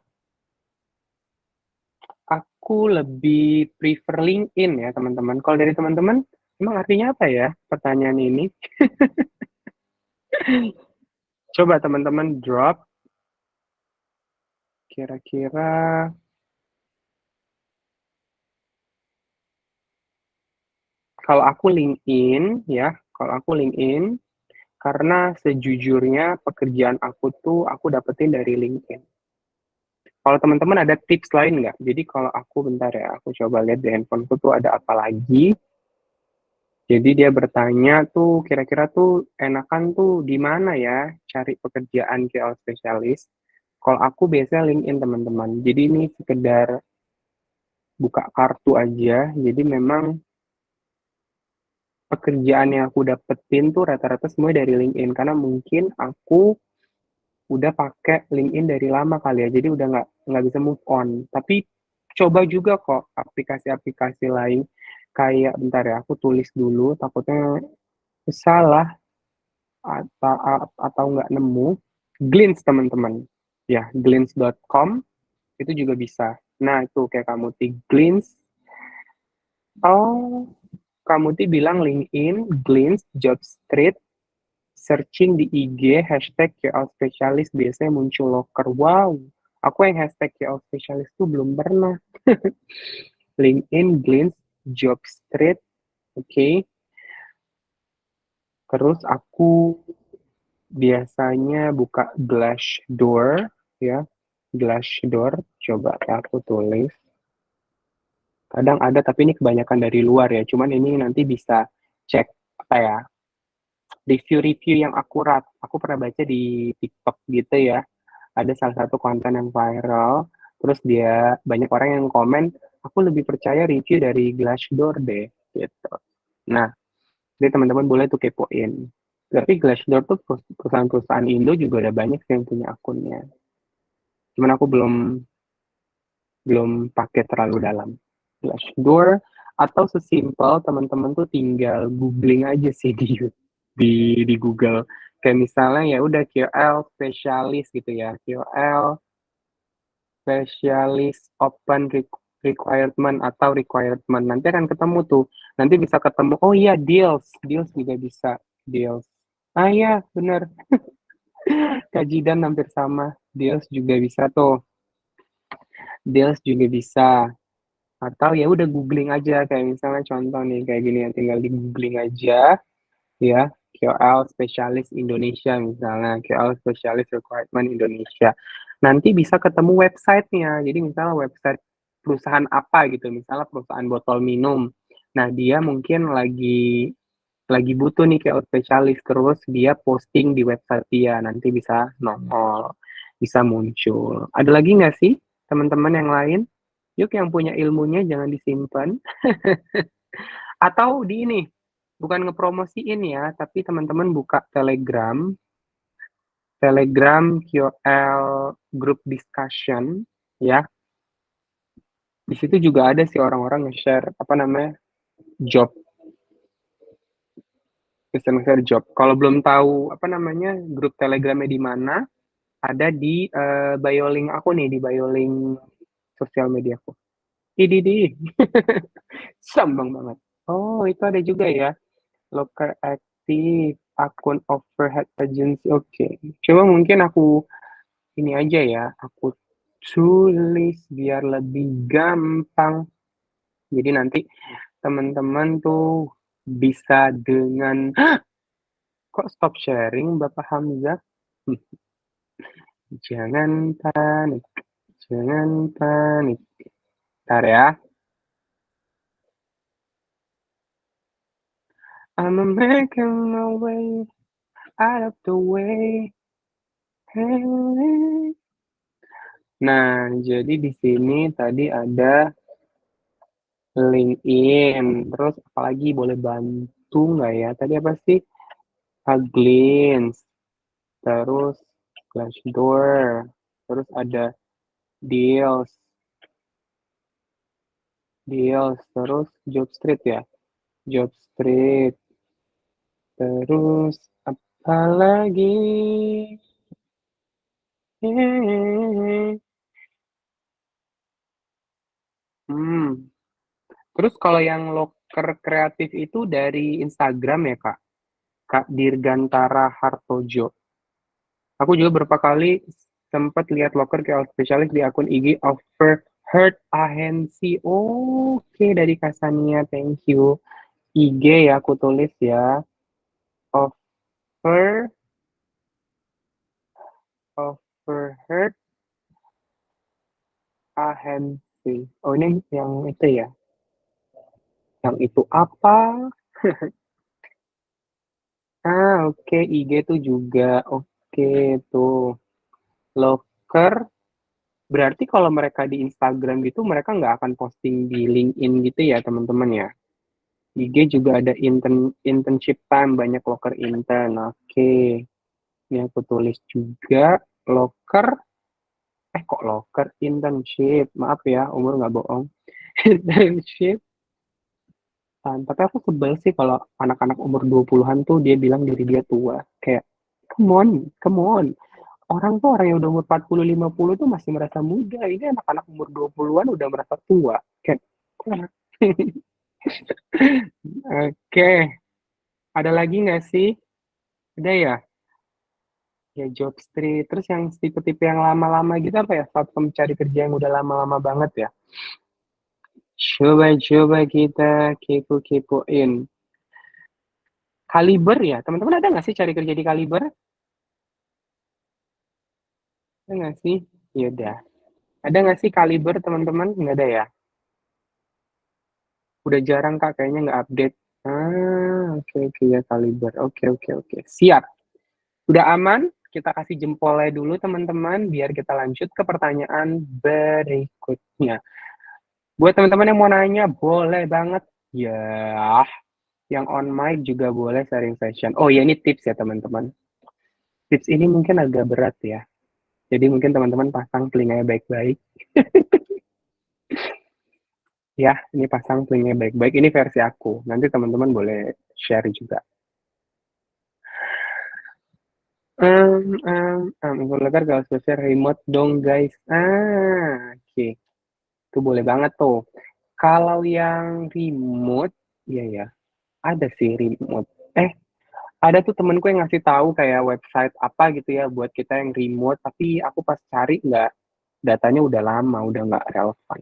aku lebih prefer LinkedIn ya teman-teman. Kalau dari teman-teman, emang artinya apa ya pertanyaan ini? Coba teman-teman drop. Kira-kira kalau aku LinkedIn ya, karena sejujurnya pekerjaan aku tuh aku dapetin dari LinkedIn. Kalau teman-teman ada tips lain nggak? Jadi kalau aku bentar ya, aku coba lihat di handphoneku tuh ada apa lagi. Jadi dia bertanya tuh kira-kira tuh enakan tuh di mana ya cari pekerjaan KL spesialis. Kalau aku biasanya LinkedIn teman-teman. Jadi ini sekedar buka kartu aja. Jadi memang pekerjaan yang aku dapetin tuh rata-rata semua dari LinkedIn karena mungkin aku udah pakai LinkedIn dari lama kali ya. Jadi udah nggak bisa move on. Tapi coba juga kok aplikasi-aplikasi lain kayak bentar ya aku tulis dulu takutnya salah atau nggak nemu. Glints teman-teman ya, glints.com itu juga bisa. Nah itu kayak kamu Glints. Oh, kamu bilang LinkedIn, Glints, Jobstreet, searching di IG hashtag KL Specialist biasanya muncul loker. Wow, aku yang hashtag KL Specialist tuh belum pernah. LinkedIn, Glints, Jobstreet, oke. Terus aku biasanya buka Glassdoor ya, Glassdoor. Coba aku tulis. Kadang ada tapi ini kebanyakan dari luar ya. Cuman ini nanti bisa cek apa ya, review-review yang akurat. Aku pernah baca di TikTok gitu ya. Ada salah satu konten yang viral, terus dia banyak orang yang komen, aku lebih percaya review dari Glassdoor deh, gitu. Nah, jadi teman-teman boleh tuh kepoin. Tapi Glassdoor tuh perusahaan-perusahaan Indo juga ada banyak yang punya akunnya. Cuman aku belum pakai terlalu dalam. Glassdoor Atau sesimpel teman-teman tuh tinggal googling aja sih di Google. Kayak misalnya ya udah KOL spesialis gitu ya, KOL spesialis open requirement atau requirement. Nanti akan ketemu tuh. Nanti bisa ketemu, oh iya deals, deals juga bisa, deals. Ah iya, bener. Kajian hampir sama. Deals juga bisa tuh. Deals juga bisa. Atau ya udah googling aja kayak misalnya contoh nih kayak gini ya tinggal di googling aja ya KOL spesialis Indonesia misalnya KOL spesialis requirement Indonesia. Nanti bisa ketemu websitenya. Jadi misalnya website perusahaan apa gitu, misalnya perusahaan botol minum. Nah, dia mungkin lagi butuh nih KOL spesialis terus dia posting di website dia. Nanti bisa nongol, bisa muncul. Ada lagi nggak sih teman-teman yang lain? Yuk yang punya ilmunya jangan disimpan. Atau di ini, bukan ngepromosiin ya, tapi teman-teman buka Telegram, Telegram QL Group Discussion, ya. Di situ juga ada sih orang-orang nge-share, apa namanya, job, nge-share job. Kalau belum tahu, apa namanya, grup Telegramnya di mana, ada di bio link aku nih, di bio link sosial media aku. Di. Sambang banget. Oh, itu ada juga ya. Local active, akun overhead agency. Oke. Coba mungkin aku ini aja ya, aku tulis biar lebih gampang. Jadi nanti teman-teman tuh bisa dengan kok stop sharing Bapak Hamzah? Jangan panik, jangan panik. Bentar ya. I'm making my way out of the way. Hey. Nah, jadi di sini tadi ada LinkedIn, terus apalagi boleh bantu nggak ya? Tadi apa sih? Glance, terus Glassdoor, terus ada Deals, terus Jobstreet ya, Jobstreet, terus apa lagi? Hmm. Terus kalau yang loker kreatif itu dari Instagram ya Kak? Kak Dirgantara Hartojo. Aku juga beberapa kali sempat lihat loker KL spesialis di akun IG Overheard Agency. Oke, dari Kasania, thank you. IG ya, aku tulis ya. Over, Overheard Agency. Oh, ini yang itu ya. Yang itu apa? Oke, IG tuh juga. Oke, tuh. Loker. Berarti kalau mereka di Instagram gitu, mereka nggak akan posting di LinkedIn gitu ya, teman-teman ya? IG juga ada internship time, banyak loker intern. Oke, ini aku tulis juga loker. Kok loker internship? Maaf ya, umur nggak bohong. Internship. Tapi aku sebel sih kalau anak-anak umur 20-an tuh dia bilang diri dia tua. Kayak, come on, come on. Orang tuh orang yang udah umur 40, 50 tuh masih merasa muda. Ini anak-anak umur 20-an udah merasa tua. Kayak, Oke, ada lagi nggak sih? Ada ya? Ya job street. Terus yang tipe-tipe yang lama-lama gitu apa ya? Platform cari kerja yang udah lama-lama banget ya? Coba-coba kita kepo-kepoin. Kaliber ya? Teman-teman ada nggak sih cari kerja di Kaliber? Ada nggak sih? Ya udah. Ada nggak sih Kaliber teman-teman? Nggak ada ya? Udah jarang Kak, kayaknya nggak update. Oke, oke ya Kaliber. Oke, oke, oke. Siap. Udah aman? Kita kasih jempolnya dulu teman-teman, biar kita lanjut ke pertanyaan berikutnya. Buat teman-teman yang mau nanya, boleh banget. Ya, yang on mic juga boleh sharing session. Oh ya, ini tips ya teman-teman. Tips ini mungkin agak berat ya. Jadi mungkin teman-teman pasang telinganya baik-baik. Ya, ini pasang linknya baik-baik. Ini versi aku. Nanti teman-teman boleh share juga. Legar kalau spesial remote dong guys. Oke. Itu boleh banget tuh. Kalau yang remote, iya ya, ada sih remote. Ada tuh temenku yang ngasih tahu kayak website apa gitu ya buat kita yang remote, tapi aku pas cari nggak, datanya udah lama, udah nggak relevan.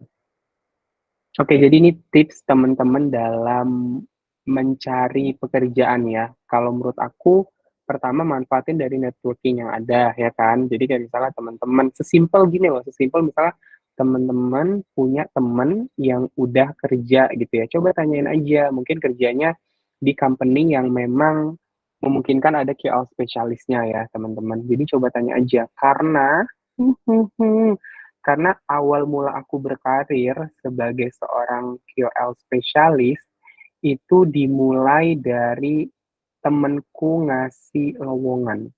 Oke, jadi ini tips teman-teman dalam mencari pekerjaan ya. Kalau menurut aku, pertama manfaatin dari networking yang ada ya kan. Jadi kayak misalnya teman-teman, sesimpel gini loh, sesimpel misalnya teman-teman punya teman yang udah kerja gitu ya. Coba tanyain aja, mungkin kerjanya di company yang memang memungkinkan ada QL spesialisnya ya teman-teman. Jadi coba tanya aja, karena karena awal mula aku berkarir sebagai seorang QL spesialis itu dimulai dari temenku ngasih lowongan.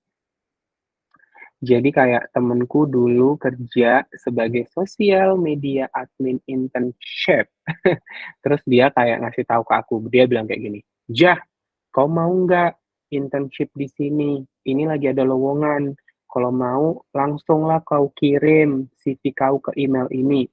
Jadi kayak temenku dulu kerja sebagai social media admin internship. Terus dia kayak ngasih tahu ke aku, dia bilang kayak gini, "Jah, kau mau nggak internship di sini? Ini lagi ada lowongan. Kalau mau, langsunglah kau kirim CV kau ke email ini."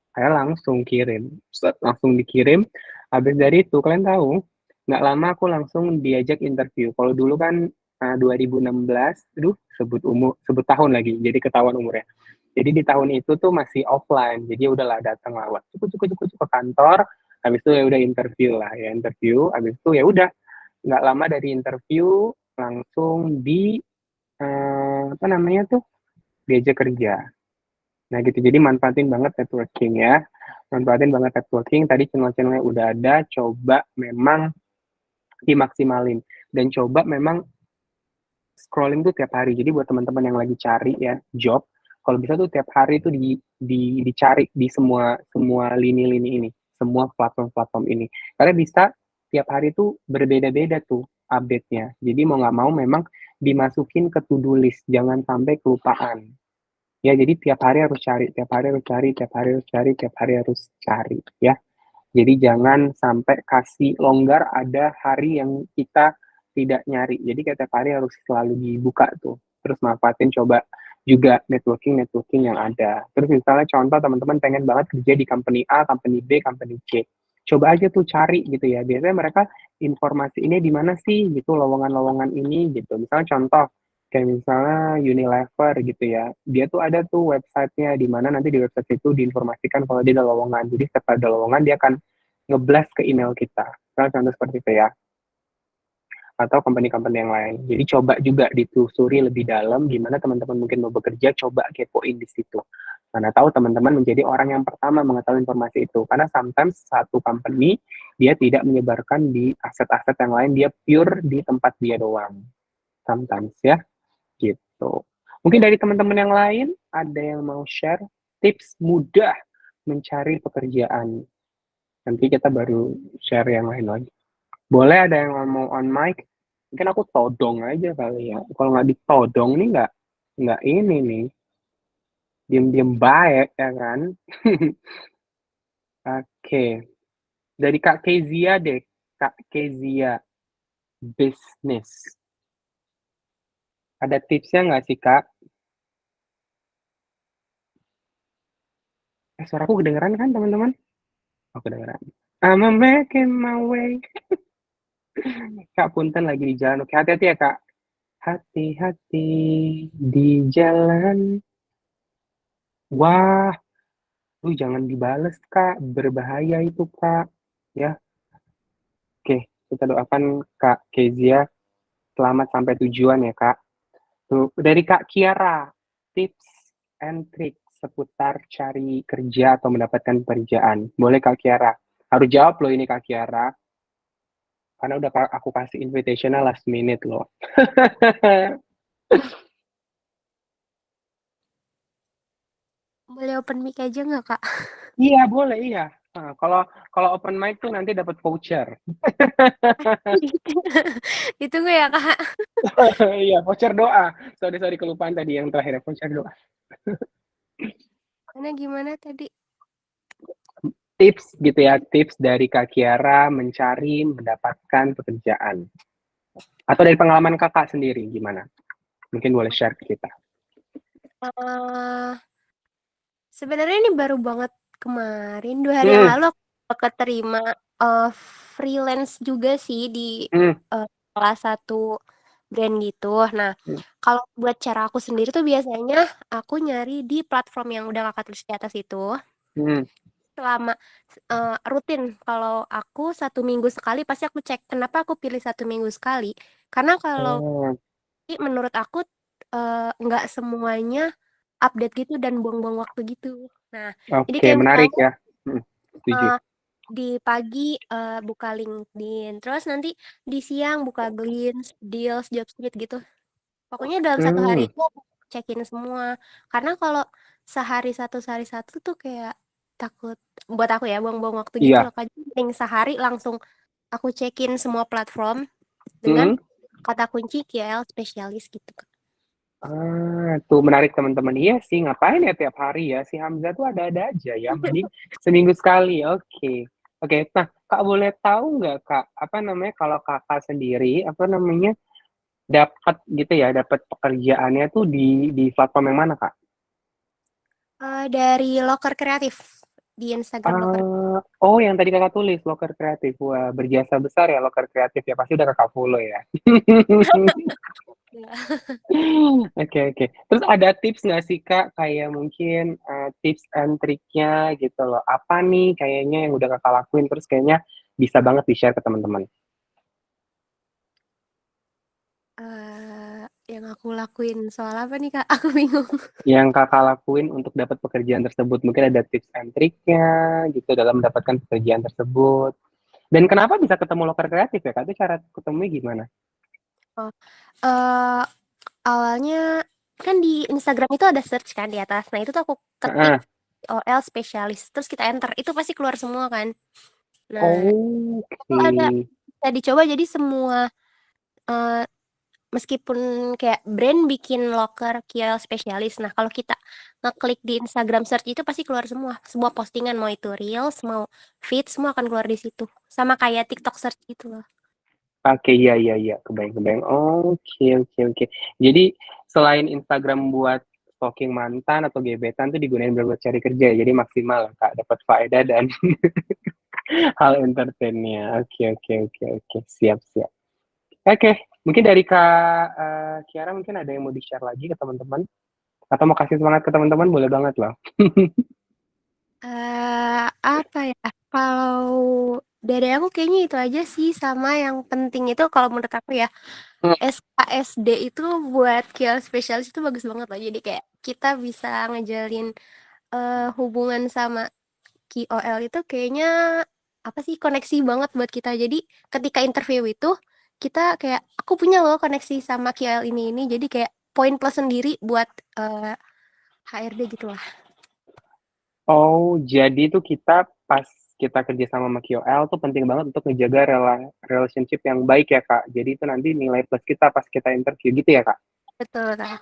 Saya langsung kirim. Langsung dikirim. Habis dari itu, kalian tahu, nggak lama aku langsung diajak interview. Kalau dulu kan 2016, sebut umur, sebut tahun lagi, jadi ketahuan umurnya. Jadi di tahun itu tuh masih offline, jadi udahlah datang lewat cukup ke kantor. Habis itu ya udah interview lah ya interview. Habis itu ya udah nggak lama dari interview langsung di apa namanya tuh diajak kerja. Nah gitu, jadi manfaatin banget networking ya. Manfaatin banget networking, tadi channel-channelnya udah ada, coba memang dimaksimalin. Dan coba memang scrolling tuh tiap hari. Jadi buat teman-teman yang lagi cari ya job, kalau bisa tuh tiap hari tuh dicari di semua semua lini-lini ini, semua platform-platform ini. Karena bisa tiap hari tuh berbeda-beda tuh update-nya. Jadi mau nggak mau memang dimasukin ke to-do list, jangan sampai kelupaan. Ya, jadi tiap hari harus cari, tiap hari harus cari, tiap hari harus cari, tiap hari harus cari, ya. Jadi jangan sampai kasih longgar ada hari yang kita tidak nyari. Jadi kayak tiap hari harus selalu dibuka tuh. Terus manfaatin coba juga networking yang ada. Terus misalnya contoh teman-teman pengen banget kerja di company A, company B, company C. Coba aja tuh cari gitu ya. Biasanya mereka informasi ini di mana sih gitu lowongan-lowongan ini gitu. Misalnya contoh kayak misalnya Unilever gitu ya. Dia tuh ada tuh websitenya di mana nanti di website itu diinformasikan kalau dia ada lowongan. Jadi setiap ada lowongan dia akan nge-blast ke email kita. Misalnya contoh seperti itu ya. Atau company-company yang lain. Jadi coba juga ditelusuri lebih dalam gimana teman-teman mungkin mau bekerja, coba kepoin di situ. Mana tahu teman-teman menjadi orang yang pertama mengetahui informasi itu. Karena sometimes satu company dia tidak menyebarkan di aset-aset yang lain, dia pure di tempat dia doang. Sometimes ya, gitu. Mungkin dari teman-teman yang lain ada yang mau share tips mudah mencari pekerjaan. Nanti kita baru share yang lain lagi. Boleh ada yang mau on mic? Mungkin aku todong aja kali ya. Kalau nggak ditodong nih nggak ini nih. Diem-diem baik ya kan. Oke. Dari Kak Kezia deh. Kak Kezia. Business. Ada tipsnya nggak sih Kak? Suaraku kedengeran kan teman-teman? Oh kedengeran. I'm making my way. Kak Punten lagi di jalan. Oke, hati-hati ya Kak. Hati-hati di jalan. Wah, jangan dibales Kak. Berbahaya itu Kak. Ya, oke. Kita doakan Kak Kezia selamat sampai tujuan ya Kak. Tuh, dari Kak Kiara, tips and trick seputar cari kerja atau mendapatkan pekerjaan. Boleh Kak Kiara? Harus jawab loh ini Kak Kiara. Karena udah aku kasih invitationnya last minute loh. Boleh open mic aja nggak, Kak? Iya, boleh, iya. Nah, kalau open mic tuh nanti dapat voucher. Ditunggu ya, Kak. Iya, voucher doa. Sorry, kelupaan tadi yang terakhir, voucher doa. Mana gimana tadi? tips gitu ya, tips dari Kak Kiara mencari mendapatkan pekerjaan. Atau dari pengalaman Kakak sendiri gimana? Mungkin boleh share ke kita. Eh, Sebenarnya ini baru banget kemarin 2 hari yang lalu aku keterima freelance juga sih di Hmm. salah satu brand gitu. Nah, kalau buat cara aku sendiri tuh biasanya aku nyari di platform yang udah kakak tulis di atas itu. Selama rutin, kalau aku 1 minggu sekali pasti aku cek. Kenapa aku pilih 1 minggu sekali? Karena kalau Oh, menurut aku nggak semuanya update gitu dan buang-buang waktu gitu. Nah, jadi oke, kayak menarik misalnya ya. Setuju. di pagi buka LinkedIn, terus nanti di siang buka Glints, Deals, Jobstreet gitu. Pokoknya dalam 1 hari Hmm, itu aku cekin semua. Karena kalau sehari satu tuh kayak takut buat aku ya buang-buang waktu gitu iya. loh. Kan mending sehari langsung aku cekin semua platform dengan Hmm. kata kunci KL spesialis gitu kan. Tuh menarik teman-teman. Iya sih, ngapain ya tiap hari ya? Si Hamzah tuh ada-ada aja ya. Mending seminggu sekali. Oke. Oke. Nah, Kak boleh tahu nggak Kak, apa namanya kalau Kakak sendiri, apa namanya, dapat gitu ya, dapat pekerjaannya tuh di platform yang mana Kak? Dari Loker Kreatif di Instagram Loker. Oh yang tadi Kakak tulis, Loker Kreatif. Wah, berjasa besar ya Loker Kreatif ya. Pasti udah Kakak follow ya. Oke, oke. Terus ada tips nggak sih Kak, kayak mungkin tips and triknya gitu loh. Apa nih kayaknya yang udah Kakak lakuin terus kayaknya bisa banget di-share ke teman-teman. Yang aku lakuin soal apa nih Kak? Aku bingung. Yang Kakak lakuin untuk dapat pekerjaan tersebut. Mungkin ada tips and triknya gitu dalam mendapatkan pekerjaan tersebut. Dan kenapa bisa ketemu Loker Kreatif ya Kak? Itu cara ketemunya gimana? Oh, eh, awalnya kan di Instagram itu ada search kan di atas. Nah, itu tuh aku ketik Heeh. OL spesialis, terus kita enter. Itu pasti keluar semua kan. Nah, itu Oke. ada bisa dicoba jadi semua eh, meskipun kayak brand bikin loker kios spesialis. Nah, kalau kita ngeklik di Instagram search itu pasti keluar semua. Semua postingan mau itu reels, mau feed semua akan keluar di situ. Sama kayak TikTok search gitu loh. Oke, iya, iya, iya, kebayang, kebayang. Oke, oke, oke. Jadi selain Instagram buat stalking mantan atau gebetan tuh digunain buat cari kerja, ya? Jadi maksimal Kak, dapat faedah dan hal entertainnya. Oke, oke, oke, oke, siap, siap. Oke, mungkin dari Kak Kiara mungkin ada yang mau di-share lagi ke teman-teman? Atau mau kasih semangat ke teman-teman, boleh banget loh. Apa ya? Kalau dari aku kayaknya itu aja sih sama yang penting itu kalau menurut aku ya SKSD itu buat kios spesialis itu bagus banget loh. Jadi kayak kita bisa ngejalin hubungan sama KOL itu kayaknya apa sih koneksi banget buat kita. Jadi ketika interview itu kita kayak aku punya loh koneksi sama KOL ini. Jadi kayak poin plus sendiri buat HRD gitu lah. Oh, jadi tuh kita pas kita kerja sama KOL tuh penting banget untuk ngejaga relationship yang baik ya, Kak. Jadi itu nanti nilai plus kita pas kita interview gitu ya, Kak? Betul, Kak.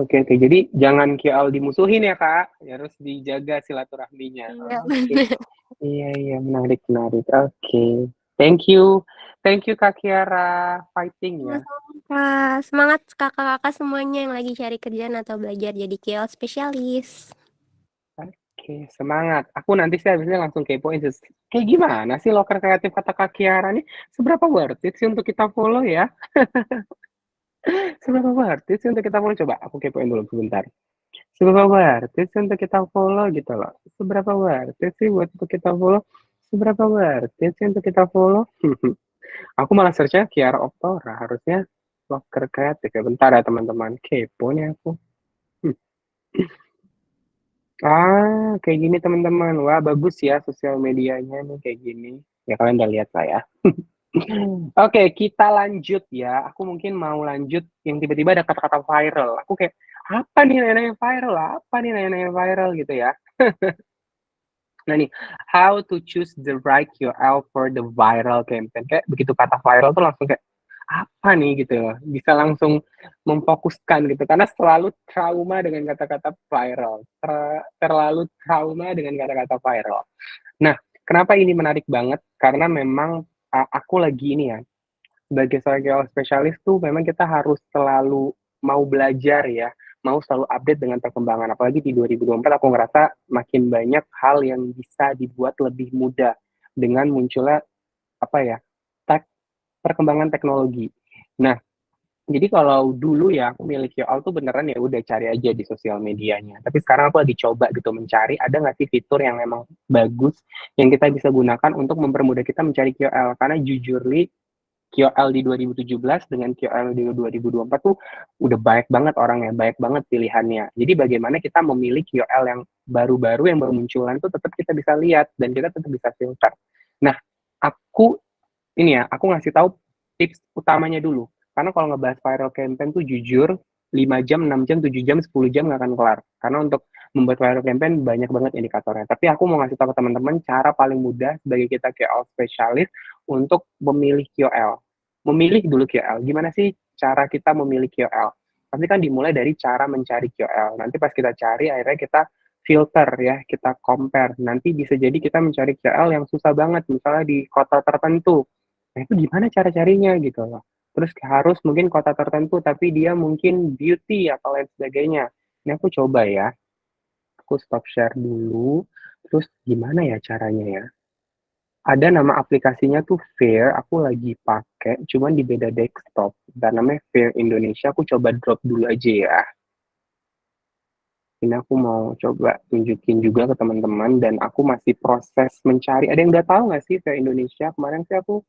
Oke, oke. Jadi jangan KOL dimusuhin ya, Kak. Harus dijaga silaturahminya. Iya, Oke. bener. Iya, iya, menarik, menarik. Oke. Thank you. Thank you, Kak Kiara. Fighting ya. Sama-sama, Kak. Semangat kakak-kakak semuanya yang lagi cari kerjaan atau belajar jadi KOL spesialis. Oke, semangat. Aku nanti sih habisnya langsung kepoin sih. Kayak gimana sih loker kreatif kata Kak Kiara nih? Seberapa worth it sih untuk kita follow ya? Seberapa worth it sih untuk kita follow? Coba aku kepoin dulu sebentar. Seberapa worth it sih untuk kita follow gitu loh? Seberapa worth it sih buat untuk kita follow? Seberapa worth it sih untuk kita follow? Aku malah searchnya Kiara Oktora. Harusnya loker kreatif ya. Bentar ya teman-teman. Kepo nih aku. Kayak gini teman-teman. Wah, bagus ya sosial medianya nih kayak gini. Ya kalian udah lihat lah ya. Oke, kita lanjut ya. Aku mungkin mau lanjut yang tiba-tiba ada kata-kata viral. Aku kayak, apa nih nanya viral? Apa nih nanya viral gitu ya. Nah nih, how to choose the right URL for the viral campaign. Kayak begitu kata viral tuh langsung kayak, apa nih gitu loh, bisa langsung memfokuskan gitu, karena selalu trauma dengan kata-kata viral, terlalu trauma dengan kata-kata viral. Nah, kenapa ini menarik banget, karena memang, aku lagi ini ya, sebagai seorang KOL spesialis tuh memang kita harus selalu mau belajar ya, mau selalu update dengan perkembangan. Apalagi di 2024 aku ngerasa makin banyak hal yang bisa dibuat lebih mudah dengan munculnya apa ya, perkembangan teknologi. Nah, jadi kalau dulu ya aku milih KOL tuh beneran ya udah cari aja di sosial medianya. Tapi sekarang aku lagi coba gitu mencari ada nggak sih fitur yang memang bagus yang kita bisa gunakan untuk mempermudah kita mencari KOL. Karena jujurly KOL di 2017 dengan KOL di 2024 tuh udah banyak banget orangnya, banyak banget pilihannya. Jadi bagaimana kita memilih KOL yang baru-baru yang bermunculan tuh tetap kita bisa lihat dan kita tetap bisa filter. Nah, aku ini ya, aku ngasih tahu tips utamanya dulu. Karena kalau ngebahas viral campaign tuh jujur 5 jam, 6 jam, 7 jam, 10 jam nggak akan kelar. Karena untuk membuat viral campaign banyak banget indikatornya. Tapi aku mau ngasih tahu ke teman-teman cara paling mudah sebagai kita KOL spesialis untuk memilih KOL. Memilih dulu KOL. Gimana sih cara kita memilih KOL? Pasti kan dimulai dari cara mencari KOL. Nanti pas kita cari, akhirnya kita filter ya, kita compare. Nanti bisa jadi kita mencari KOL yang susah banget, misalnya di kota tertentu. Nah, itu gimana cara carinya gitu loh. Terus harus mungkin kota tertentu, tapi dia mungkin beauty atau lain sebagainya. Ini aku coba ya, aku stop share dulu. Terus gimana ya caranya ya? Ada nama aplikasinya tuh Fair, aku lagi pakai, cuman di beda desktop. Dan namanya Fair Indonesia, aku coba drop dulu aja ya. Ini aku mau coba tunjukin juga ke teman-teman, dan aku masih proses mencari. Ada yang udah tahu nggak sih Fair Indonesia? Kemarin sih aku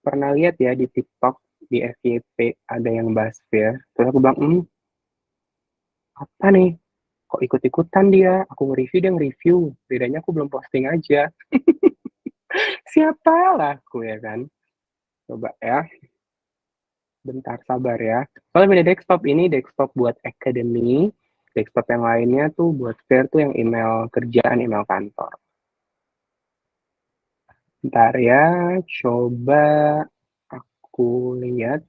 pernah lihat ya di TikTok, di FYP, ada yang bahas Fair. Terus aku bilang, apa nih? Kok ikut-ikutan dia? Aku nge-review, dia nge-review. Bedanya aku belum posting aja. Siapa lah aku ya kan? Coba ya. Bentar, sabar ya. Kalau beda desktop ini, desktop buat academy. Desktop yang lainnya tuh buat Fair tuh yang email kerjaan, email kantor. Bentar ya, coba aku lihat.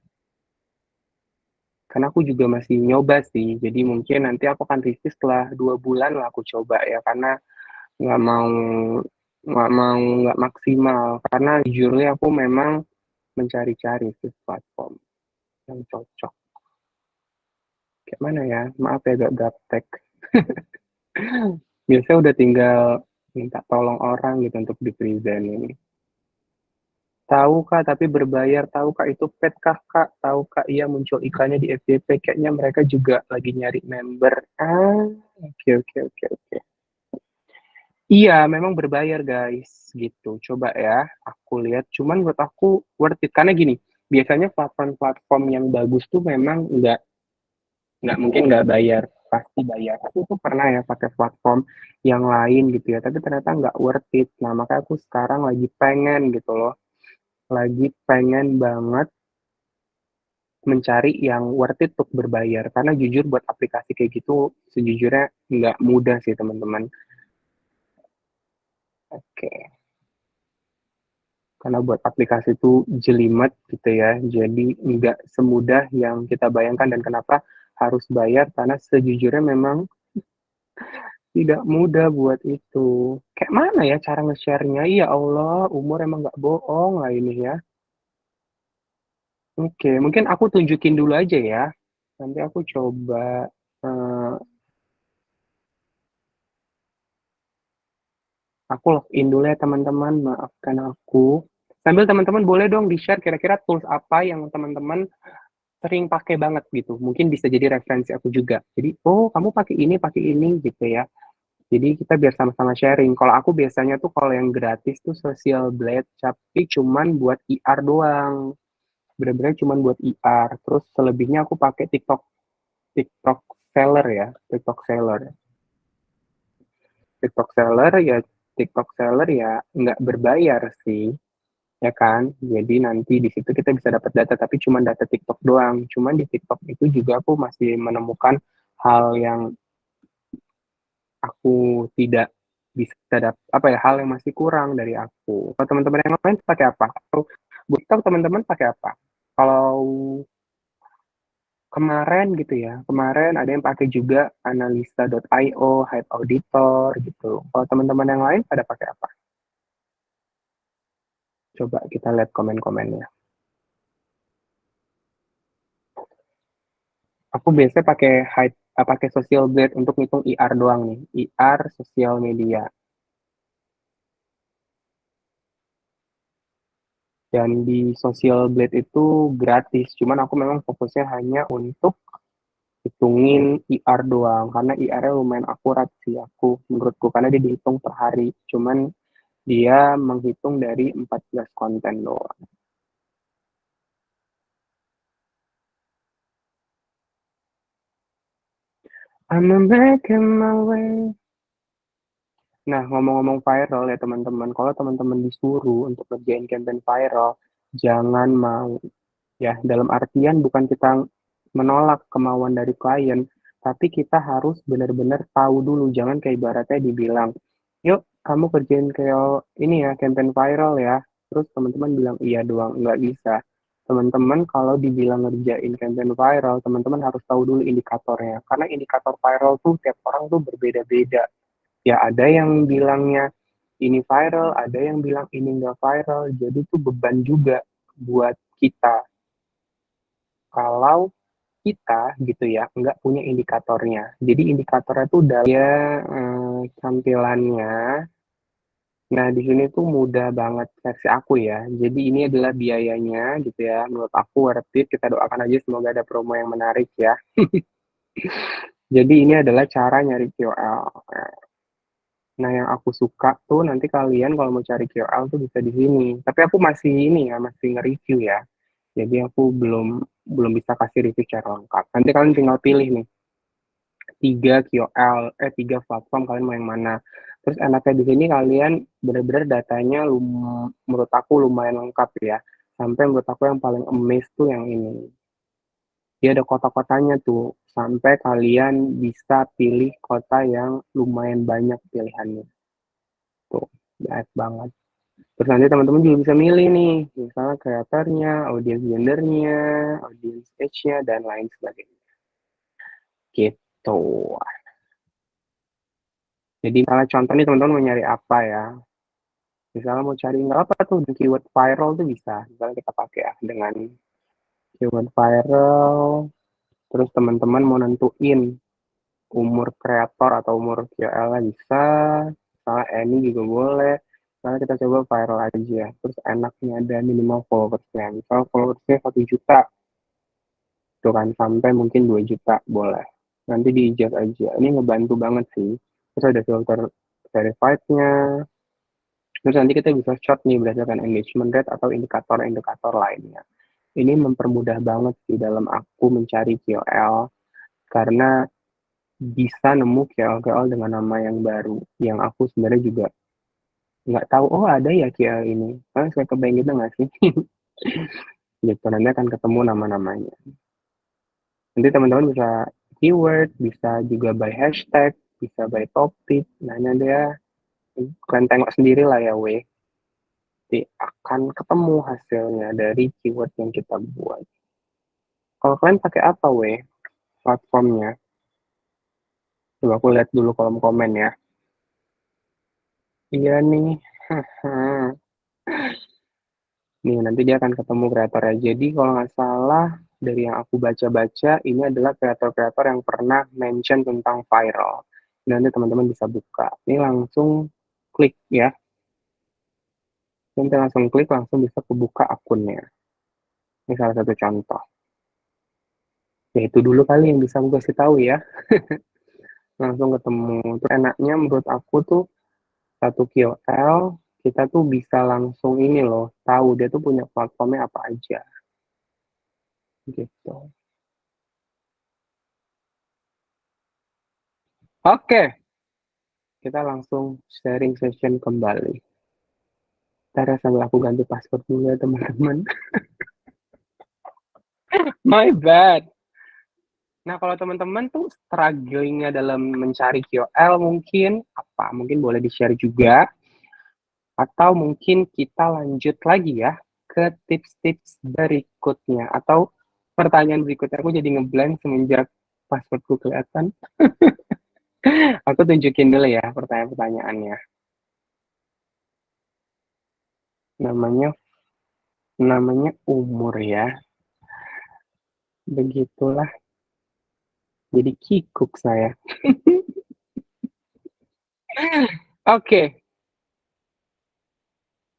Karena aku juga masih nyoba sih, jadi mungkin nanti aku akan review setelah 2 bulan lah aku coba ya, karena nggak mau nggak maksimal, karena jujurnya aku memang mencari-cari sih platform yang cocok. Kayak mana ya, maaf ya agak gaptek. Biasanya udah tinggal minta tolong orang gitu untuk di present ini. Tahu Kak, tapi berbayar. Tahu Kak, itu pet kah Kak? Tahu Kak, iya muncul iklannya di FYP. Kayaknya mereka juga lagi nyari member. Oke, oke, oke, oke. Iya, memang berbayar guys, gitu. Coba ya, aku lihat. Cuman buat aku worth it. Karena gini, biasanya platform-platform yang bagus tuh memang nggak mungkin nggak bayar. Pasti bayar. Aku tuh pernah ya pakai platform yang lain gitu ya, tapi ternyata nggak worth it. Nah, makanya aku sekarang lagi pengen gitu loh. Lagi pengen banget mencari yang worth it untuk berbayar. Karena jujur buat aplikasi kayak gitu, sejujurnya nggak mudah sih teman-teman. Oke, karena buat aplikasi itu jelimet gitu ya, jadi nggak semudah yang kita bayangkan dan kenapa harus bayar, karena sejujurnya memang tidak mudah buat itu. Kayak mana ya cara nge-share-nya? Ya Allah, umur emang nggak bohong lah ini ya. Oke, mungkin aku tunjukin dulu aja ya. Nanti aku coba eh, aku login dulu ya teman-teman, maafkan aku. Sambil teman-teman boleh dong di-share kira-kira tools apa yang teman-teman sering pakai banget gitu. Mungkin bisa jadi referensi aku juga. Jadi, oh kamu pakai ini gitu ya. Jadi kita biar sama-sama sharing. Kalau aku biasanya tuh kalau yang gratis tuh Social Blade, tapi cuman buat IR doang. Bener-bener cuman buat IR. Terus selebihnya aku pakai TikTok Seller ya, TikTok Seller. TikTok Seller ya, TikTok Seller ya nggak berbayar sih, ya kan? Jadi nanti di situ kita bisa dapat data, tapi cuma data TikTok doang. Cuman di TikTok itu juga aku masih menemukan hal yang aku tidak bisa apa ya, hal yang masih kurang dari aku. Kalau teman-teman yang lain pakai apa? Atau TikTok teman-teman pakai apa? Kalau kemarin gitu ya, kemarin ada yang pakai juga analisa.io, Hype Auditor gitu. Kalau teman-teman yang lain pada pakai apa? Coba kita lihat komen-komennya. Aku biasanya pakai Hype, pakai Social Blade untuk ngitung IR doang nih, IR sosial media. Dan di Social Blade itu gratis, cuman aku memang fokusnya hanya untuk hitungin IR doang, karena IR-nya lumayan akurat sih menurutku, karena dia dihitung per hari, cuman dia menghitung dari 14 konten doang. I'm making my way. Nah, ngomong-ngomong viral ya teman-teman, kalau teman-teman disuruh untuk ngerjain campaign viral, jangan mau. Ya, dalam artian bukan kita menolak kemauan dari klien, tapi kita harus benar-benar tahu dulu. Jangan kayak ibaratnya dibilang, yuk kamu kerjain kayak ini ya, campaign viral ya. Terus teman-teman bilang iya doang, nggak bisa. Teman-teman kalau dibilang ngerjain campaign viral, teman-teman harus tahu dulu indikatornya. Karena indikator viral tuh tiap orang tuh berbeda-beda. Ya ada yang bilangnya ini viral, ada yang bilang ini nggak viral. Jadi itu beban juga buat kita kalau kita gitu ya nggak punya indikatornya. Jadi indikatornya tuh dari tampilannya. Nah di sini tuh mudah banget versi aku ya. Jadi ini adalah biayanya gitu ya. Menurut aku worth it. Kita doakan aja semoga ada promo yang menarik ya. Jadi ini adalah cara nyari KOL. Nah, yang aku suka tuh nanti kalian kalau mau cari KOL tuh bisa di sini. Tapi aku masih ini ya, masih nge-review ya. Jadi aku belum belum bisa kasih review secara lengkap. Nanti kalian tinggal pilih nih, tiga platform kalian mau yang mana. Terus enaknya di sini kalian benar-benar datanya menurut aku lumayan lengkap ya. Sampai menurut aku yang paling amazed tuh yang ini. Dia ada kota-kotanya tuh, sampai kalian bisa pilih kota yang lumayan banyak pilihannya. Tuh, banyak banget. Terus nanti teman-teman juga bisa milih nih, misalnya kreatornya, audience gendernya, audience age-nya, dan lain sebagainya. Gitu. Jadi misalnya contoh nih teman-teman mau nyari apa ya. Misalnya mau cari nggak apa tuh, keyword viral tuh bisa. Misalnya kita pakai ya dengan keyword viral, terus teman-teman mau nentuin umur kreator atau umur KOL bisa, misalnya Any juga boleh. Misalnya kita coba viral aja, terus enaknya ada minimal followersnya. Misalnya followersnya 1 juta, tuh kan, sampai mungkin 2 juta boleh. Nanti di-adjust aja. Ini ngebantu banget sih. Terus ada filter verified-nya. Terus nanti kita bisa short nih berdasarkan engagement rate atau indikator-indikator lainnya. Ini mempermudah banget sih dalam aku mencari KOL, karena bisa nemu KOL dengan nama yang baru, yang aku sebenarnya juga nggak tahu, oh ada ya KOL ini. Kalian saya kebayang gitu nggak sih? Gitu, nanti akan ketemu nama-namanya. Nanti teman-teman bisa keyword, bisa juga by hashtag, bisa by topik. Nah, ini dia, kalian tengok sendiri lah ya, weh. Nanti akan ketemu hasilnya dari keyword yang kita buat. Kalau kalian pakai apa, weh, platformnya? Coba aku lihat dulu kolom komen ya. Iya nih. Nih, nanti dia akan ketemu kreatornya. Jadi, kalau nggak salah, dari yang aku baca-baca, ini adalah kreator-kreator yang pernah mention tentang viral. Nanti teman-teman bisa buka. Ini langsung klik ya. Nanti langsung klik, langsung bisa kebuka akunnya. Ini salah satu contoh. Ya, itu dulu kali yang bisa aku kasih tahu ya. Langsung ketemu. Terus enaknya menurut aku tuh, satu KOL, kita tuh bisa langsung ini loh, tahu dia tuh punya platformnya apa aja. Gitu. Oke, kita langsung sharing session kembali. Ntar ya sambil aku ganti password dulu ya teman-teman. My bad. Nah kalau teman-teman tuh strugglingnya dalam mencari KOL mungkin apa? Mungkin boleh di-share juga. Atau mungkin kita lanjut lagi ya ke tips-tips berikutnya. Atau pertanyaan berikutnya, aku jadi ngeblank semenjak passwordku kelihatan. Aku tunjukin dulu ya pertanyaan-pertanyaannya. Namanya umur ya. Begitulah. Jadi kikuk saya. Oke.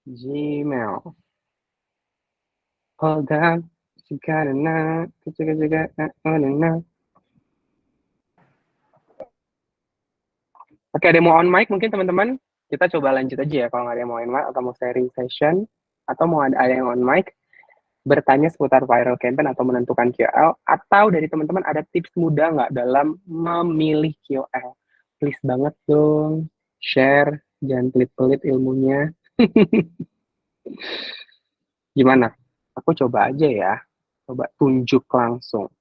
Gmail. Hold on. Oke, ada yang mau on mic mungkin teman-teman? Kita coba lanjut aja ya kalau nggak ada yang mau on mic atau mau sharing session atau mau ada yang on mic bertanya seputar viral campaign atau menentukan KOL atau dari teman-teman ada tips mudah nggak dalam memilih KOL? Please banget dong share, jangan pelit-pelit ilmunya. Gimana? Aku coba aja ya. Coba tunjuk langsung.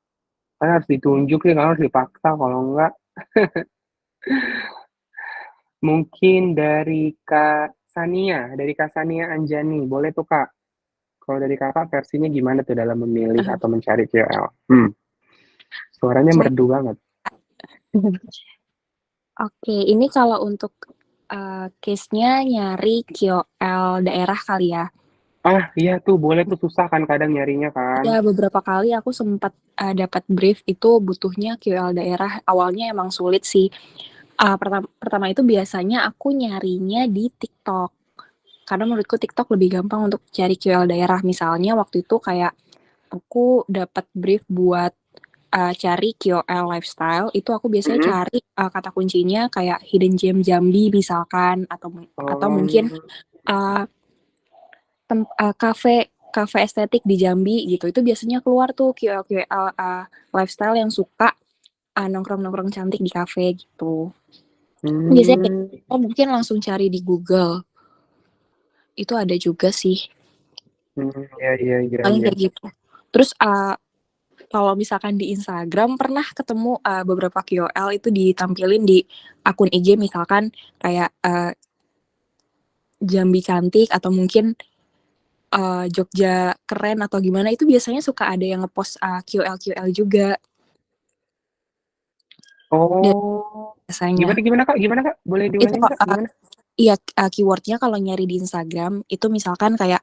Kan harus ditunjuk nih, harus dipaksa kalau enggak. Mungkin dari Kak Sania Anjani. Boleh tuh Kak. Kalau dari Kakak versinya gimana tuh dalam memilih atau mencari KOL? Suaranya merdu banget. Oke, ini kalau untuk case-nya nyari KOL daerah kali ya. Ah, iya tuh, boleh tuh, susah kan kadang nyarinya kan. Ya, beberapa kali aku sempat dapat brief itu butuhnya KOL daerah. Awalnya emang sulit sih. Pertama itu biasanya aku nyarinya di TikTok. Karena menurutku TikTok lebih gampang untuk cari KOL daerah. Misalnya waktu itu kayak aku dapat brief buat cari KOL lifestyle, itu aku biasanya cari kata kuncinya kayak hidden gem Jambi misalkan, atau mungkin kafe estetik di Jambi gitu. Itu biasanya keluar tuh KOL lifestyle yang suka nongkrong-nongkrong cantik di kafe gitu. Biasanya mungkin langsung cari di Google. Itu ada juga sih. Iya. Paling kayak gitu. Terus kalau misalkan di Instagram pernah ketemu beberapa KOL itu ditampilin di akun IG misalkan kayak Jambi cantik atau mungkin Jogja keren atau gimana, itu biasanya suka ada yang ngepost KOL juga. Biasanya. Gimana Kak? Boleh diulangi Kak? Gimana? Iya, keywordnya kalau nyari di Instagram itu misalkan kayak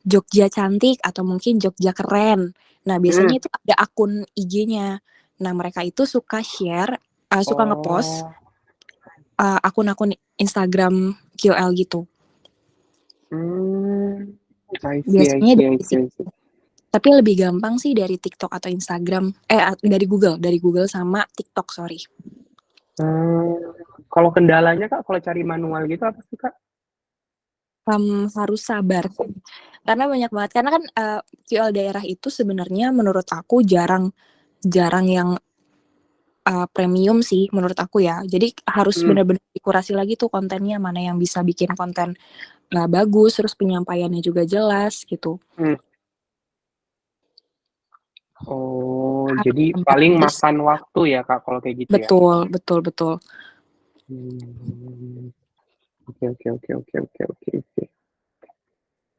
Jogja cantik atau mungkin Jogja keren. Nah, biasanya itu ada akun IG-nya. Nah, mereka itu suka share, suka ngepost akun-akun Instagram KOL gitu. Biasanya tapi lebih gampang sih dari TikTok atau Instagram. Dari Google sama TikTok, sorry. Kalau kendalanya Kak, kalau cari manual gitu apa sih Kak? Harus sabar. Karena banyak banget. Karena kan KOL daerah itu sebenarnya menurut aku jarang yang premium sih menurut aku ya. Jadi harus benar-benar dikurasi lagi tuh kontennya, mana yang bisa bikin konten bagus, terus penyampaiannya juga jelas gitu. Jadi paling makan waktu ya Kak kalau kayak gitu ya? Betul. Oke.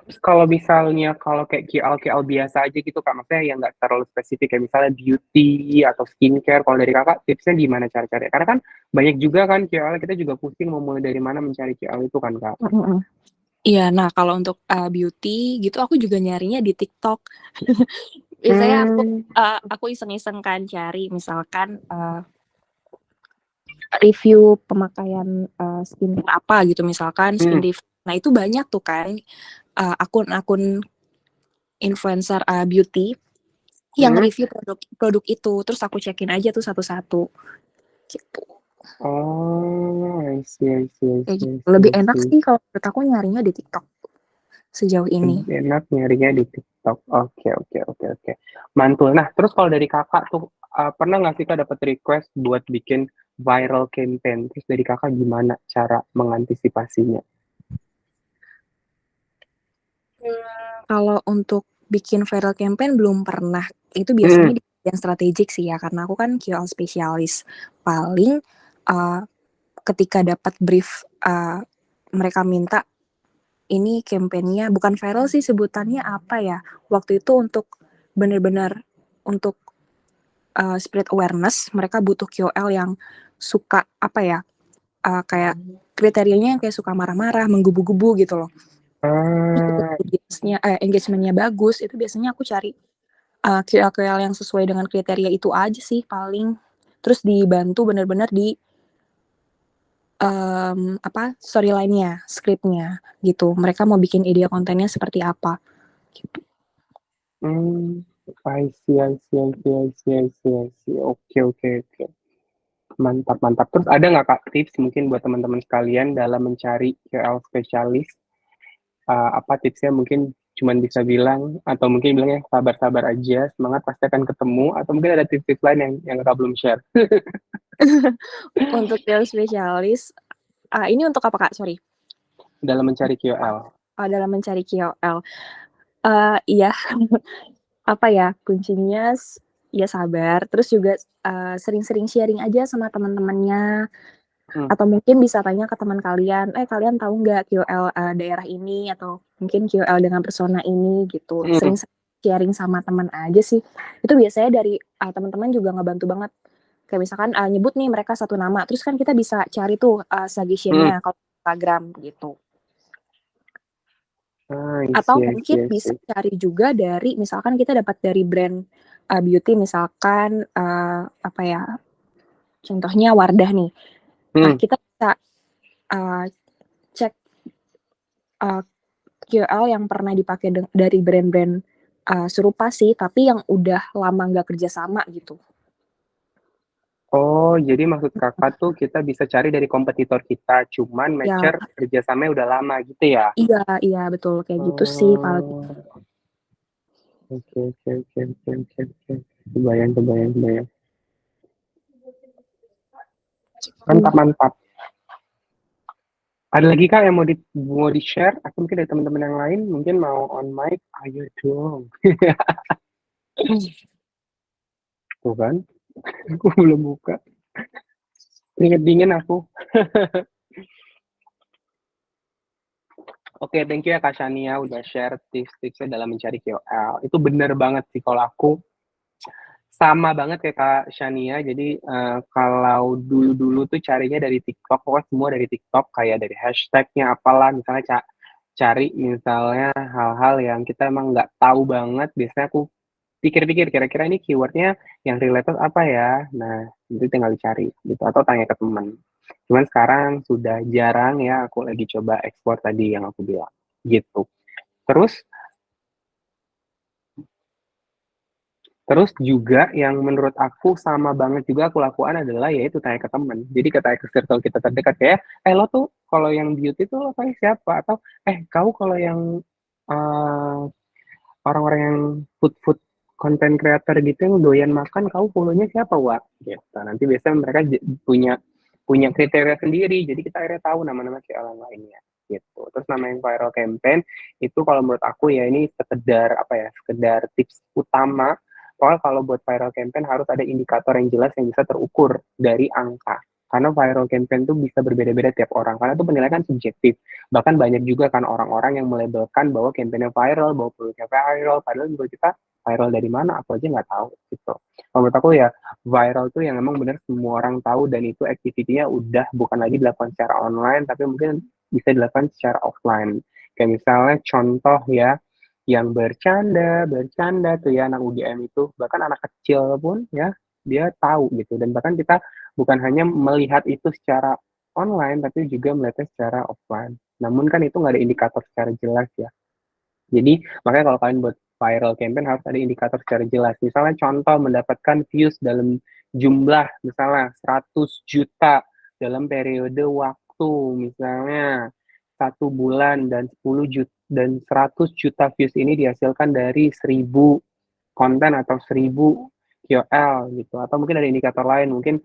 Terus kalau misalnya kayak KOL biasa aja gitu Kak, maksudnya yang nggak terlalu spesifik kayak misalnya beauty atau skincare, kalau dari Kakak tipsnya gimana cara-cara? Karena kan banyak juga kan KOL, kita juga pusing mau mulai dari mana mencari KOL itu kan Kak? Iya, nah kalau untuk beauty gitu aku juga nyarinya di TikTok. Biasanya aku iseng-iseng kan cari misalkan review pemakaian skincare apa gitu, misalkan skin review. Nah itu banyak tuh kan akun-akun influencer beauty yang review produk itu, terus aku cekin aja tuh satu-satu gitu. I see. Lebih enak sih kalau menurut aku nyarinya di TikTok sejauh ini. Enak nyarinya di TikTok. Oke. Mantul. Nah, terus kalau dari Kakak tuh pernah nggak sih Kak dapat request buat bikin viral campaign? Terus dari Kakak gimana cara mengantisipasinya? Kalau untuk bikin viral campaign belum pernah. Itu biasanya di bagian strategik sih ya, karena aku kan KOL spesialis. Paling ketika dapat brief mereka minta ini kampanyenya bukan viral sih sebutannya apa ya, waktu itu untuk benar-benar untuk spread awareness, mereka butuh KOL yang suka apa ya, kayak kriterianya yang kayak suka marah-marah, menggebu-gebu gitu loh. Ah, Engagementnya bagus, itu biasanya aku cari KOL yang sesuai dengan kriteria itu aja sih paling. Terus dibantu benar-benar di storyline-nya, skripnya gitu. Mereka mau bikin ide kontennya seperti apa gitu. I see. Oke. Mantap. Terus ada nggak Kak tips mungkin buat teman-teman sekalian dalam mencari KOL spesialis? Apa tipsnya mungkin cuman bisa bilang atau mungkin bilangnya sabar-sabar aja, semangat pasti akan ketemu, atau mungkin ada tips-tips lain yang Kakak belum share Untuk KOL spesialis, ini untuk apa Kak? Sorry. dalam mencari KOL. Dalam mencari KOL. Iya, apa ya, kuncinya ya sabar, terus juga sering-sering sharing aja sama teman-temannya, atau mungkin bisa tanya ke teman kalian, kalian tahu nggak KOL daerah ini, atau mungkin KOL dengan persona ini gitu. Sering sharing sama teman aja sih. Itu biasanya dari teman-teman juga ngebantu banget. Kayak misalkan nyebut nih mereka satu nama, terus kan kita bisa cari tuh suggestion-nya kalau Instagram gitu. Atau mungkin bisa cari juga dari, misalkan kita dapat dari brand beauty, misalkan apa ya, contohnya Wardah nih. Nah, kita bisa cek KOL yang pernah dipakai dari brand-brand serupa sih, tapi yang udah lama nggak kerjasama gitu. Oh, jadi maksud Kakak tuh kita bisa cari dari kompetitor kita, cuman matcher kerjasamanya udah lama gitu ya? Iya, betul. Kayak gitu sih paling. Oke. Kebayang. Mantap. Ada lagi Kak yang mau di-share? Atau mungkin dari teman-teman yang lain mungkin mau on mic? Ayo dong. Tuh kan, aku belum buka. Keringet dingin aku. Oke, thank you ya Kak Shania udah share tips-tipsnya dalam mencari KOL. Itu bener banget sih kalau aku. Sama banget kayak Kak Shania, jadi kalau dulu tuh carinya dari TikTok, pokoknya semua dari TikTok, kayak dari hashtag-nya apalah, misalnya cari misalnya hal-hal yang kita emang nggak tahu banget, biasanya aku pikir-pikir kira-kira ini keyword-nya yang related apa ya, nah itu tinggal dicari gitu, atau tanya ke teman. Cuman sekarang sudah jarang ya, aku lagi coba ekspor tadi yang aku bilang, gitu. Terus juga yang menurut aku sama banget juga aku lakukan adalah yaitu tanya ke teman. Jadi tanya ke circle kita terdekat kayak, lo tuh kalau yang beauty tuh lo kayak siapa? Atau kau kalau yang orang-orang yang food content creator gitu yang doyan makan, kau follow-nya siapa, Wak? Gitu. Nanti biasanya mereka punya kriteria sendiri, jadi kita akhirnya tahu nama-nama kayak orang lainnya. Gitu. Terus nama yang viral campaign itu kalau menurut aku ya ini sekedar tips utama. Soal kalau buat viral campaign harus ada indikator yang jelas yang bisa terukur dari angka. Karena viral campaign itu bisa berbeda-beda tiap orang. Karena itu penilaian kan subjektif. Bahkan banyak juga kan orang-orang yang melabelkan bahwa campaignnya viral, bahwa produknya viral. Padahal menurut kita viral dari mana? Aku aja nggak tahu. Gitu. Menurut aku ya viral tuh yang emang benar semua orang tahu dan itu activity-nya udah bukan lagi dilakukan secara online, tapi mungkin bisa dilakukan secara offline. Kayak misalnya contoh ya, yang bercanda tuh ya anak UGM itu, bahkan anak kecil pun ya dia tahu gitu, dan bahkan kita bukan hanya melihat itu secara online tapi juga melihatnya secara offline. Namun kan itu nggak ada indikator secara jelas ya. Jadi makanya kalau kalian buat viral campaign harus ada indikator secara jelas. Misalnya contoh mendapatkan views dalam jumlah misalnya 100 juta dalam periode waktu misalnya 1 bulan, dan 10 juta dan 100 juta views ini dihasilkan dari 1000 konten atau 1000 KOL gitu. Atau mungkin ada indikator lain, mungkin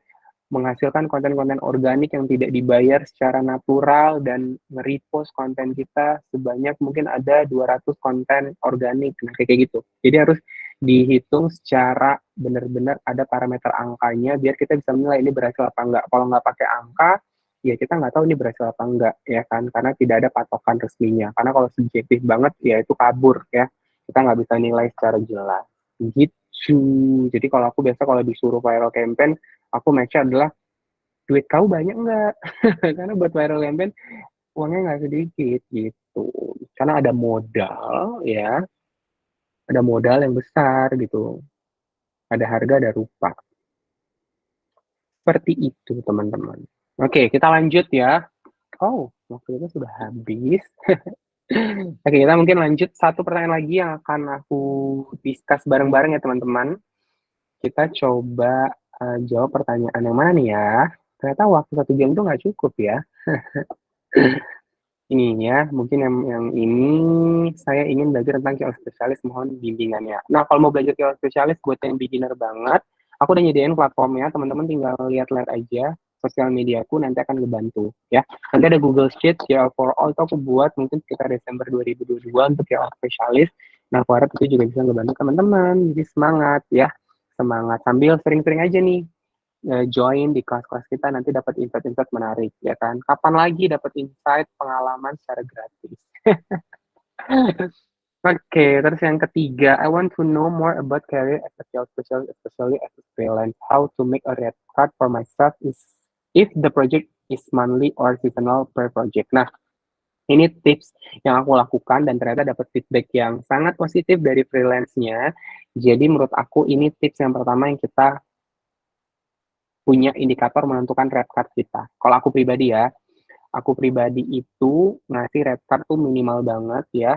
menghasilkan konten-konten organik yang tidak dibayar secara natural dan nge-repost konten kita sebanyak mungkin ada 200 konten organik, nah kayak gitu. Jadi harus dihitung secara benar-benar ada parameter angkanya biar kita bisa menilai ini berhasil apa enggak. Kalau nggak pakai angka, ya kita nggak tahu ini berhasil apa enggak, ya kan? Karena tidak ada patokan resminya. Karena kalau subjektif banget, ya itu kabur, ya. Kita nggak bisa nilai secara jelas. Gitu. Jadi kalau aku biasa kalau disuruh viral campaign, aku match-nya adalah duit kau banyak nggak? Karena buat viral campaign, uangnya nggak sedikit, gitu. Karena ada modal, ya. Ada modal yang besar, gitu. Ada harga, ada rupa. Seperti itu, teman-teman. Oke, kita lanjut ya. Oh, waktu itu sudah habis. Oke, kita mungkin lanjut satu pertanyaan lagi yang akan aku discuss bareng-bareng ya, teman-teman. Kita coba jawab pertanyaan yang mana nih ya. Ternyata waktu 1 jam itu nggak cukup ya. Ini ya, mungkin yang ini saya ingin belajar tentang KOL spesialis, mohon bimbingannya. Nah, kalau mau belajar KOL spesialis buat yang beginner banget, aku udah nyediain platformnya, teman-teman tinggal lihat-lihat aja sosial mediaku, nanti akan ngebantu ya. Nanti ada Google Sheet KOL for All, itu aku buat mungkin sekitar Desember 2022 untuk KOL spesialis. Nah, aku harap itu juga bisa ngebantu teman-teman, jadi semangat ya. Semangat, sambil sering-sering aja nih join di kelas-kelas kita, nanti dapat insight-insight menarik ya kan. Kapan lagi dapat insight pengalaman secara gratis. Oke, terus yang ketiga, I want to know more about career as a sales specialist, especially as a freelance. How to make a red card for myself is if the project is monthly or seasonal per project. Nah, ini tips yang aku lakukan dan ternyata dapat feedback yang sangat positif dari freelance-nya. Jadi menurut aku ini tips yang pertama yang kita punya indikator menentukan red card kita. Kalau aku pribadi ya, aku pribadi itu ngasih red card tuh minimal banget ya,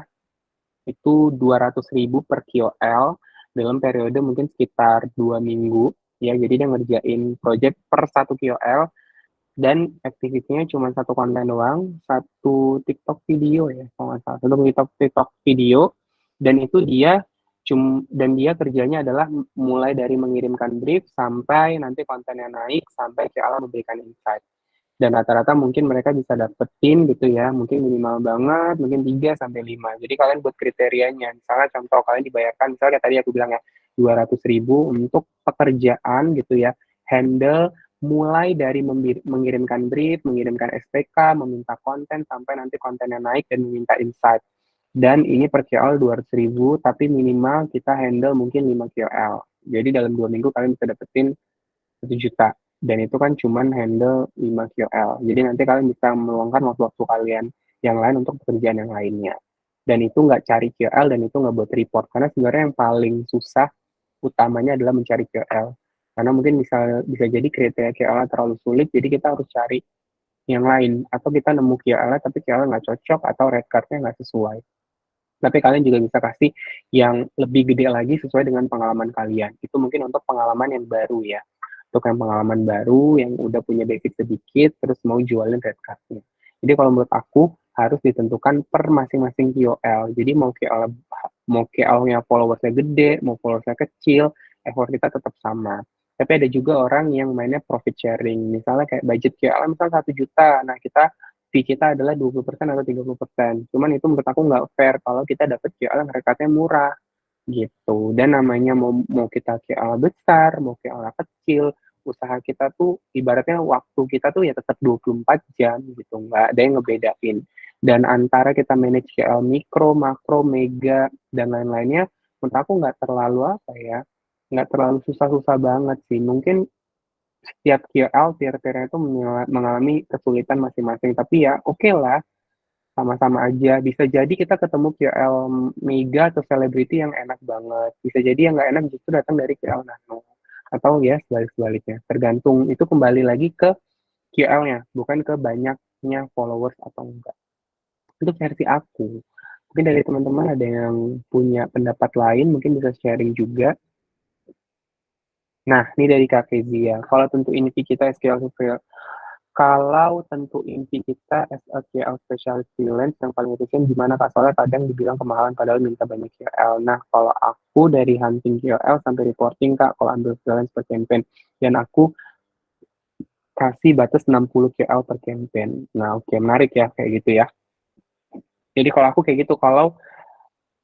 itu 200.000 per KOL dalam periode mungkin sekitar 2 minggu ya. Jadi dia ngerjain project per 1 KOL dan activity-nya cuma 1 konten doang, 1 TikTok video ya kalau nggak salah, 1 TikTok video, dan itu dia kerjanya adalah mulai dari mengirimkan brief sampai nanti kontennya naik sampai KOL memberikan insight. Dan rata-rata mungkin mereka bisa dapetin gitu ya, mungkin minimal banget, mungkin 3 sampai 5. Jadi kalian buat kriterianya, misalnya contoh kalian dibayarkan, misalnya kayak tadi aku bilang ya, 200.000 untuk pekerjaan gitu ya, handle mulai dari mengirimkan brief, mengirimkan SPK, meminta konten, sampai nanti kontennya naik dan meminta insight. Dan ini per KOL 200.000, tapi minimal kita handle mungkin 5 KOL. Jadi dalam 2 minggu kalian bisa dapetin 1 juta. Dan itu kan cuman handle 5 KOL. Jadi nanti kalian bisa meluangkan waktu-waktu kalian yang lain untuk pekerjaan yang lainnya. Dan itu nggak cari KOL dan itu nggak buat report. Karena sebenarnya yang paling susah utamanya adalah mencari KOL. Karena mungkin bisa jadi kriteria KOL terlalu sulit, jadi kita harus cari yang lain. Atau kita nemu KOL tapi KOL nggak cocok atau red card-nya nggak sesuai. Tapi kalian juga bisa kasih yang lebih gede lagi sesuai dengan pengalaman kalian. Itu mungkin untuk pengalaman yang baru ya. Untuk yang pengalaman baru, yang udah punya basic sedikit, terus mau jualin red card-nya. Jadi kalau menurut aku, harus ditentukan per masing-masing KOL. Jadi mau KOL-nya followersnya gede, mau followersnya kecil, effort kita tetap sama. Tapi ada juga orang yang mainnya profit sharing. Misalnya kayak budget KOL misalnya 1 juta. Nah, fee kita adalah 20% atau 30%. Cuman itu menurut aku nggak fair kalau kita dapat KOL yang rekatnya murah gitu. Dan namanya mau kita KOL besar, mau KOL kecil, usaha kita tuh ibaratnya waktu kita tuh ya tetap 24 jam gitu, nggak ada yang ngebedain. Dan antara kita manage KOL mikro, makro, mega, dan lain-lainnya, menurut aku nggak terlalu nggak terlalu susah-susah banget sih. Mungkin setiap KOL tier-tiernya itu mengalami kesulitan masing-masing, tapi ya oke lah, sama-sama aja. Bisa jadi kita ketemu KOL mega atau selebriti yang enak banget, bisa jadi yang nggak enak justru datang dari KOL nano, atau ya sebalik-sebaliknya, tergantung, itu kembali lagi ke KOL-nya, bukan ke banyaknya followers atau enggak. Itu versi aku. Mungkin dari teman-teman ada yang punya pendapat lain, mungkin bisa sharing juga. Nah, ini dari Kak Kezia. Kalau tentu inti kita SQL kalau tentu inti kita SQL specialist freelance yang paling efisien gimana Kak? Soalnya kadang dibilang kemahalan padahal minta banyak KOL. Nah, kalau aku dari hunting KOL sampai reporting Kak, kalau ambil freelance per campaign. Dan aku kasih batas 60 KOL per campaign. Nah, oke, menarik ya kayak gitu ya. Jadi kalau aku kayak gitu, kalau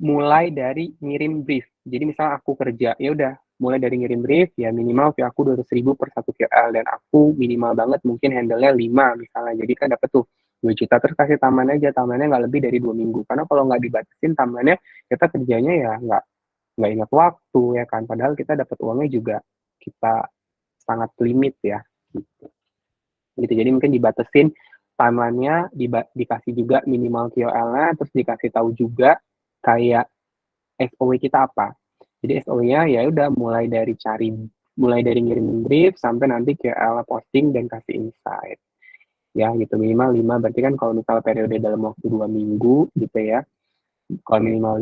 mulai dari ngirim brief. Jadi misalnya aku kerja, ya udah mulai dari ngirim brief, ya minimal fee aku 200.000 per satu QL, dan aku minimal banget mungkin handle-nya 5 misalnya, jadi kan dapet tuh 2 juta, terus kasih taman aja, tamannya nggak lebih dari 2 minggu, karena kalau nggak dibatasin tamannya, kita kerjanya ya nggak ingat waktu ya kan, padahal kita dapat uangnya juga kita sangat limit ya, gitu. Jadi mungkin dibatasin timeline-nya, dikasih juga minimal QL-nya, terus dikasih tahu juga kayak SOW kita apa. Jadi SOW-nya ya udah mulai dari ngirim brief sampai nanti QL posting dan kasih insight. Ya gitu, minimal 5, berarti kan kalau misal periode dalam waktu 2 minggu gitu ya, kalau minimal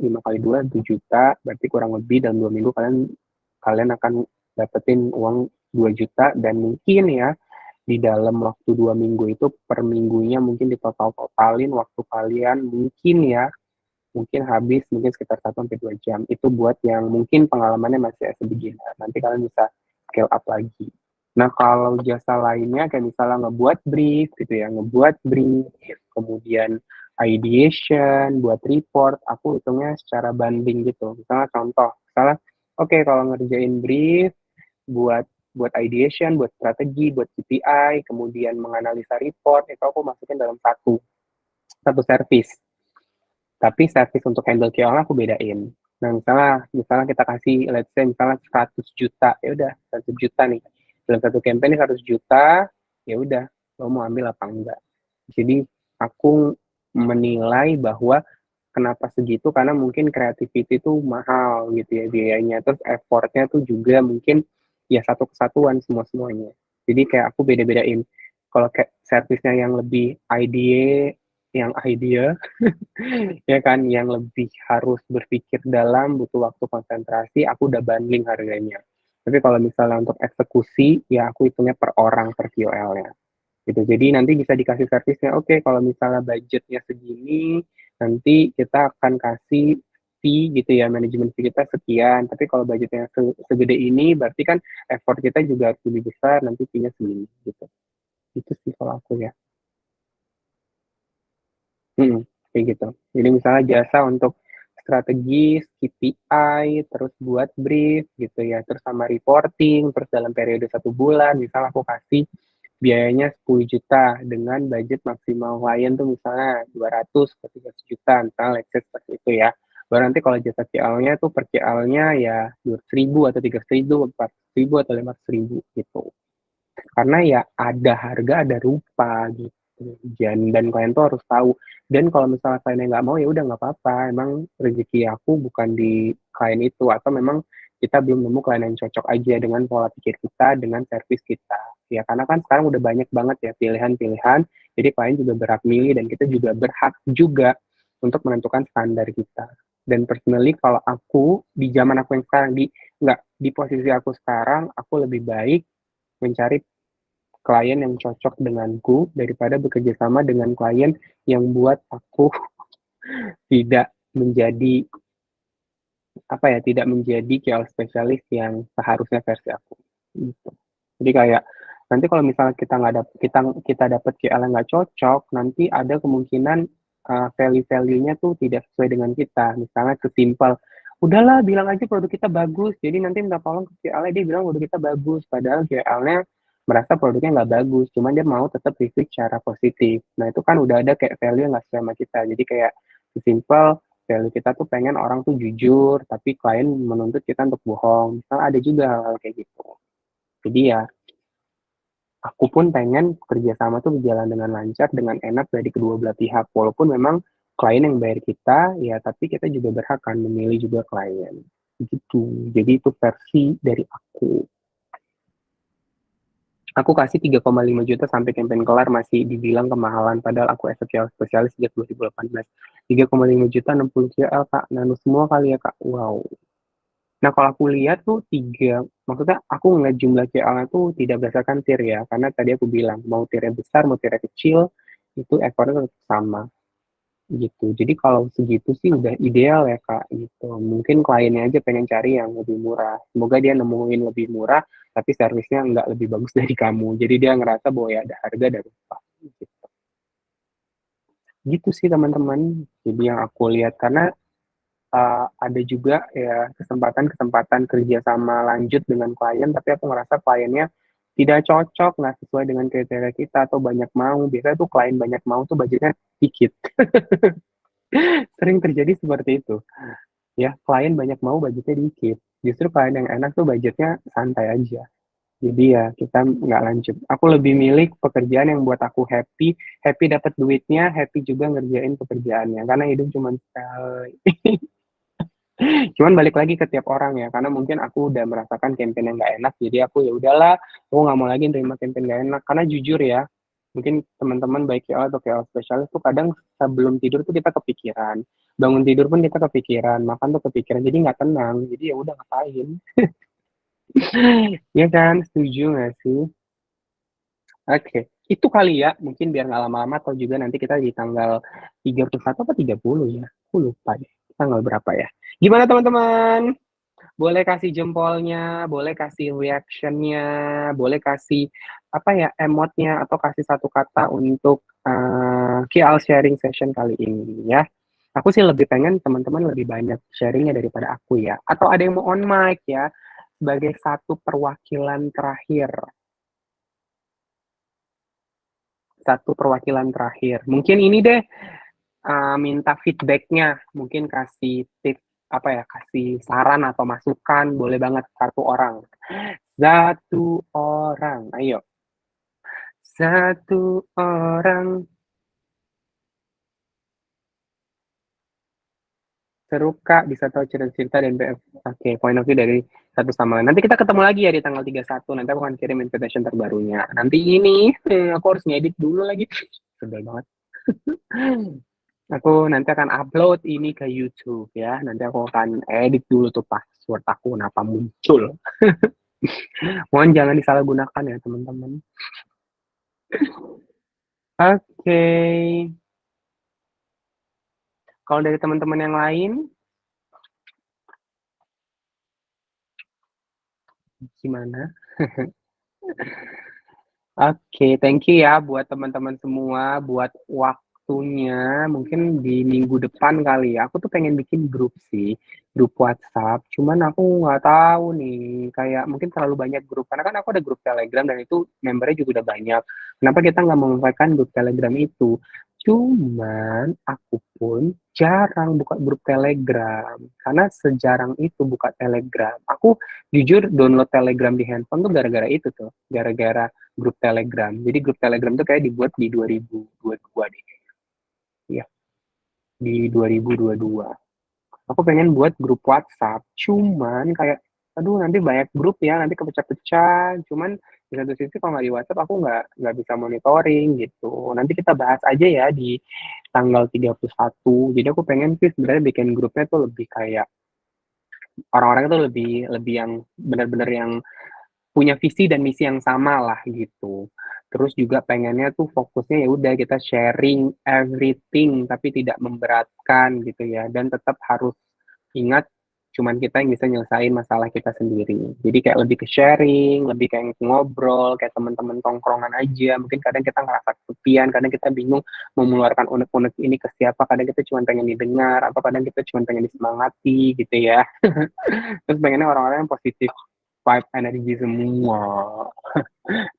5 kali 2 2 juta, berarti kurang lebih dalam 2 minggu kalian akan dapetin uang 2 juta, dan mungkin ya di dalam waktu 2 minggu itu per minggunya mungkin ditotal-totalin waktu kalian mungkin habis mungkin sekitar 1-2 jam. Itu buat yang mungkin pengalamannya masih as a beginner. Nanti kalian bisa scale up lagi. Nah, kalau jasa lainnya kayak misalnya ngebuat brief gitu ya, kemudian ideation, buat report, aku hitungnya secara banding gitu. Misalnya contoh, oke, kalau ngerjain brief buat ideation, buat strategi, buat KPI, kemudian menganalisa report, itu aku masukin dalam satu service. Tapi service untuk handle QL aku bedain. Nah, misalnya kita kasih, let's say misalnya 100 juta, ya udah 100 juta nih. Dalam satu campaign 100 juta, ya udah, lo mau ambil apa enggak. Jadi aku menilai bahwa kenapa segitu, karena mungkin creativity itu mahal gitu ya biayanya, terus effortnya tuh juga mungkin ya satu kesatuan semuanya. Jadi kayak aku beda-bedain. Kalau kayak servisnya yang lebih idea ya kan, yang lebih harus berpikir dalam, butuh waktu konsentrasi, aku udah banding harganya. Tapi kalau misalnya untuk eksekusi, ya aku hitungnya per orang per QL-nya. Gitu. Jadi nanti bisa dikasih servisnya, oke, kalau misalnya budgetnya segini, nanti kita akan kasih fee gitu ya, manajemen fee kita sekian. Tapi kalau budgetnya segede ini, berarti kan effort kita juga harus lebih besar, nanti fee-nya segini gitu. Itu sih kalau aku ya. Kayak gitu. Jadi misalnya jasa untuk strategi, KPI, terus buat brief gitu ya, terus sama reporting, terus dalam periode 1 bulan, misalnya aku kasih biayanya 10 juta dengan budget maksimal klien tuh misalnya 200 ke 300 juta, misalnya let's say seperti itu ya. Baru nanti kalau jasa CL-nya tuh per CL-nya ya 200.000 atau 300.000, 400.000 atau 500.000 gitu. Karena ya ada harga, ada rupa gitu. Dan klien tuh harus tahu. Dan kalau misalnya kliennya nggak mau, ya udah nggak apa-apa. Emang rezeki aku bukan di klien itu, atau memang kita belum nemu klien yang cocok aja dengan pola pikir kita, dengan servis kita. Ya karena kan sekarang udah banyak banget ya pilihan-pilihan. Jadi klien juga berhak milih, dan kita juga berhak juga untuk menentukan standar kita. Dan personally kalau aku di zaman aku yang sekarang, di posisi aku sekarang, aku lebih baik mencari klien yang cocok denganku daripada bekerja sama dengan klien yang buat aku tidak menjadi tidak menjadi KOL spesialis yang seharusnya versi aku. Gitu. Jadi kayak nanti kalau misalnya kita dapat KOL yang nggak cocok, nanti ada kemungkinan value-nya tuh tidak sesuai dengan kita. Misalnya sesimpel, udahlah bilang aja produk kita bagus, jadi nanti minta tolong ke KOL, dia bilang produk kita bagus, padahal KOL-nya merasa produknya nggak bagus, cuman dia mau tetap review secara positif. Nah itu kan udah ada kayak value yang nggak sesuai sama kita. Jadi kayak sesimpel value kita tuh pengen orang tuh jujur, tapi klien menuntut kita untuk bohong. Misalnya ada juga hal-hal kayak gitu. Jadi ya aku pun pengen kerjasama tuh berjalan dengan lancar, dengan enak dari kedua belah pihak. Walaupun memang klien yang bayar kita, ya tapi kita juga berhak kan memilih juga klien. Gitu. Jadi itu versi dari aku. Aku kasih 3,5 juta sampai campaign kelar masih dibilang kemahalan, padahal aku SQL spesialis sejak 2018. 3,5 juta 60 QL kak, nano semua kali ya kak, wow. Nah kalau aku lihat tuh maksudnya aku ngeliat jumlah QL-nya tuh tidak berdasarkan tier ya, karena tadi aku bilang mau tiernya besar, mau tiernya kecil, itu effortnya tetap sama gitu. Jadi kalau segitu sih udah ideal ya kak gitu. Mungkin kliennya aja pengen cari yang lebih murah. Semoga dia nemuin lebih murah, tapi servisnya nggak lebih bagus dari kamu. Jadi dia ngerasa bahwa ya ada harga dari apa. Gitu sih teman-teman. Jadi yang aku lihat, karena ada juga ya kesempatan kerja sama lanjut dengan klien, tapi aku ngerasa kliennya tidak cocok, nggak sesuai dengan kriteria kita atau banyak mau. Biasanya tuh klien banyak mau tuh budgetnya dikit. Sering terjadi seperti itu. Ya, klien banyak mau budgetnya dikit. Justru klien yang enak tuh budgetnya santai aja. Jadi ya kita nggak lanjut. Aku lebih milih pekerjaan yang buat aku happy, happy dapat duitnya, happy juga ngerjain pekerjaannya. Karena hidup cuma sekali. Cuman balik lagi ke tiap orang ya, karena mungkin aku udah merasakan campaign yang nggak enak, jadi aku ya udahlah, aku nggak mau lagi nerima campaign nggak enak. Karena jujur ya, mungkin teman-teman baik KOL atau KOL spesialis tuh kadang sebelum tidur tuh kita kepikiran, bangun tidur pun kita kepikiran, makan tuh kepikiran, jadi nggak tenang. Jadi ya udah ngapain? Ya kan, setuju nggak sih? Oke, itu kali ya, mungkin biar nggak lama-lama atau juga nanti kita di tanggal 31 apa 30 ya? Aku lupa deh, tanggal berapa ya? Gimana teman-teman? Boleh kasih jempolnya, boleh kasih reaction-nya, boleh kasih apa ya, emotnya atau kasih satu kata untuk KL sharing session kali ini ya. Aku sih lebih pengen teman-teman lebih banyak sharingnya daripada aku ya. Atau ada yang mau on mic ya, sebagai satu perwakilan terakhir. Satu perwakilan terakhir. Mungkin ini deh, minta feedback-nya, mungkin kasih tips apa ya, kasih saran atau masukan, boleh banget satu orang. Satu orang, ayo. Satu orang. Seru Kak, bisa tahu cerita-cerita dan BF. Oke, point of view dari satu sama lain. Nanti kita ketemu lagi ya di tanggal 31. Nanti aku akan kirim invitation terbarunya. Nanti ini, aku harus ngedit dulu lagi. Sebel banget. Aku nanti akan upload ini ke YouTube ya. Nanti aku akan edit dulu tuh password aku kenapa muncul. Mohon jangan disalahgunakan ya teman-teman. Oke. Kalau dari teman-teman yang lain, gimana? Oke, thank you ya buat teman-teman semua, buat waktunya. Mungkin di minggu depan kali ya. Aku tuh pengen bikin grup sih, grup WhatsApp. Cuman aku nggak tahu nih, kayak mungkin terlalu banyak grup. Karena kan aku ada grup Telegram dan itu membernya juga udah banyak. Kenapa kita nggak memanfaatkan grup Telegram itu? Cuman aku pun jarang buka grup Telegram. Karena sejarang itu buka Telegram. Aku jujur download Telegram di handphone tuh gara-gara itu tuh. Gara-gara grup Telegram. Jadi grup Telegram tuh kayak dibuat di 2022 deh. Iya, di 2022. Aku pengen buat grup WhatsApp, cuman kayak, aduh nanti banyak grup ya, nanti kepecah-pecah. Cuman di satu sisi kalau nggak di WhatsApp aku nggak bisa monitoring gitu. Nanti kita bahas aja ya di tanggal 31. Jadi aku pengen sih sebenarnya bikin grupnya tuh lebih kayak orang-orang itu lebih yang benar-benar yang punya visi dan misi yang sama lah gitu. Terus juga pengennya tuh fokusnya ya udah kita sharing everything tapi tidak memberatkan gitu ya dan tetap harus ingat cuman kita yang bisa nyelesain masalah kita sendiri. Jadi kayak lebih ke sharing, lebih kayak ngobrol, kayak teman-teman tongkrongan aja. Mungkin kadang kita ngerasa kesepian, kadang kita bingung mau mengeluarkan unek-unek ini ke siapa, kadang kita cuma pengen didengar, atau kadang kita cuma pengen disemangati gitu ya. Terus pengennya orang-orang yang positif vibe energi semua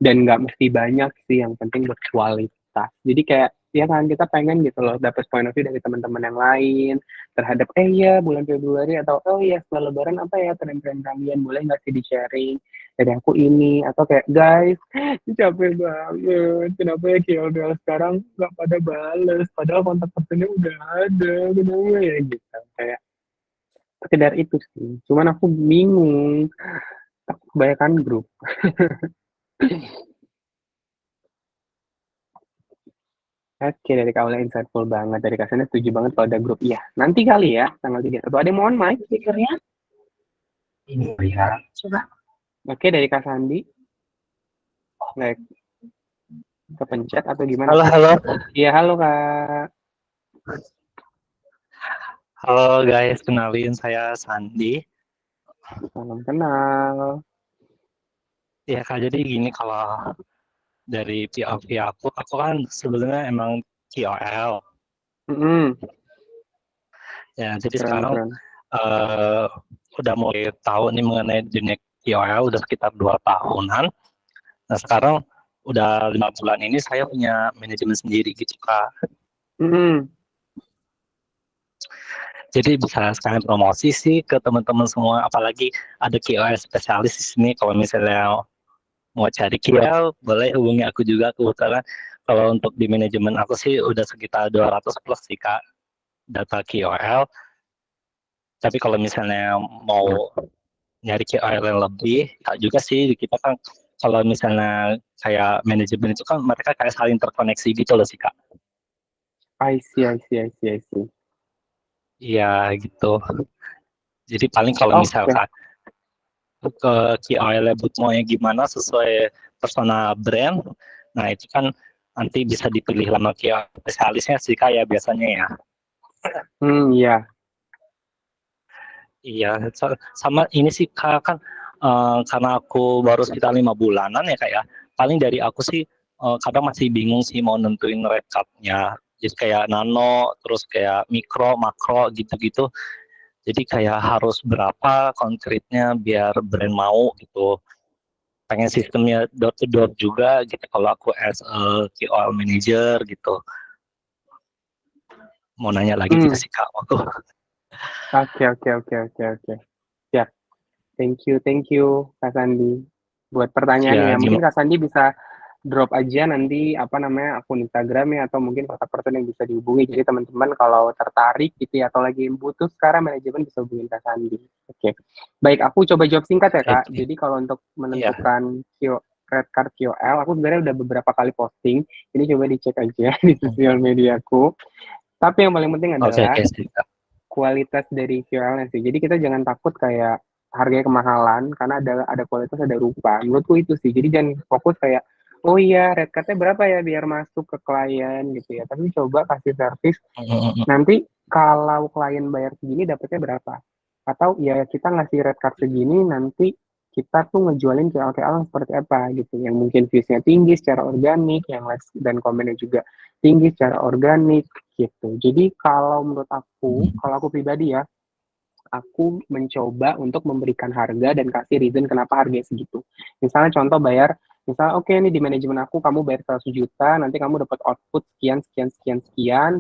dan nggak mesti banyak sih yang penting berkualitas jadi kayak ya kan kita pengen gitu loh dapat point of view dari teman-teman yang lain terhadap ya bulan Februari atau ya setelah lebaran apa ya tren-tren kalian boleh nggak sih di sharing dari aku ini atau kayak guys capek banget kenapa ya KOL sekarang nggak pada bales padahal kontak personnya udah ada kenapa ya gitu kayak sekedar itu sih cuman aku bingung kebanyakan grup. Oke, dari kaulnya insightful banget. Dari Kasana setuju banget kalau ada grup. Iya, nanti kali ya, tanggal 31. Ada yang mohon mic speakernya? Ini ya. Coba. Oke, dari Kak Sandi. Nggak kepencet atau gimana? Halo, halo. Iya, halo Kak. Halo guys, kenalin saya Sandi. Salam kenal. Ya Kak, jadi gini kalau dari POV aku kan sebenarnya emang KOL. Ya, jadi Keren, sekarang keren. udah mulai tahu nih mengenai dunia KOL udah sekitar 2 tahunan. Nah, sekarang udah 5 bulan ini saya punya manajemen sendiri gitu, Kak. Mm-mm. Jadi bisa sekalian promosi sih ke teman-teman semua, apalagi ada KOL spesialis di sini. Kalau misalnya mau cari KOL, boleh hubungi aku juga. Kebetulan kalau untuk di manajemen aku sih udah sekitar 200 plus sih, Kak, data KOL. Tapi kalau misalnya mau nyari KOL yang lebih, Kak juga sih, kita kan kalau misalnya kayak manajemen itu kan mereka kayak saling terkoneksi gitu loh sih, Kak. I see, I see, I see, I see. Iya, gitu. Jadi paling kalau Oke. misalkan ke KOL maunya gimana sesuai persona brand, nah itu kan nanti bisa dipilih sama KOL spesialisnya sih, Kak, ya biasanya ya. Iya. Iya, sama ini sih Kak, kan karena aku baru sekitar 5 bulanan ya Kak ya, paling dari aku sih kadang masih bingung sih mau nentuin red card-nya. Jadi kayak nano, terus kayak mikro, makro gitu-gitu. Jadi kayak harus berapa konkretnya biar brand mau gitu. Pengen sistemnya door to door juga gitu kalau aku as a KOL manager gitu. Mau nanya lagi gitu Hmm. sih Kak. Waktu. Oke. Ya, thank you Kak Sandi buat pertanyaannya. Ya, Mungkin Kak Sandi bisa drop aja nanti apa namanya akun Instagramnya atau mungkin kontak person yang bisa dihubungi. Jadi teman-teman kalau tertarik gitu ya atau lagi butuh sekarang manajemen bisa hubungin Kak Sandi. Oke. Baik, aku coba jawab singkat ya Kak. Jadi kalau untuk iya. menentukan red card KOL, aku sebenarnya udah beberapa kali posting. Ini coba dicek aja di sosial mediaku. Tapi yang paling penting Oke, adalah sih Kak. kualitas dari QL-nya sih. Jadi kita jangan takut kayak harganya kemahalan karena ada kualitas ada rupa. Menurutku itu sih. Jadi jangan fokus kayak oh iya red card-nya berapa ya biar masuk ke klien gitu ya. Tapi coba kasih servis nanti kalau klien bayar segini dapatnya berapa? Atau ya kita ngasih red card segini nanti kita tuh ngejualin KL-KL yang seperti apa gitu. Yang mungkin views-nya tinggi secara organik, yang likes dan komennya juga tinggi secara organik gitu. Jadi kalau menurut aku, kalau aku pribadi ya, aku mencoba untuk memberikan harga dan kasih reason kenapa harganya segitu. Misalnya contoh bayar, misalnya oke nih di manajemen aku kamu bayar 100 juta, nanti kamu dapat output sekian,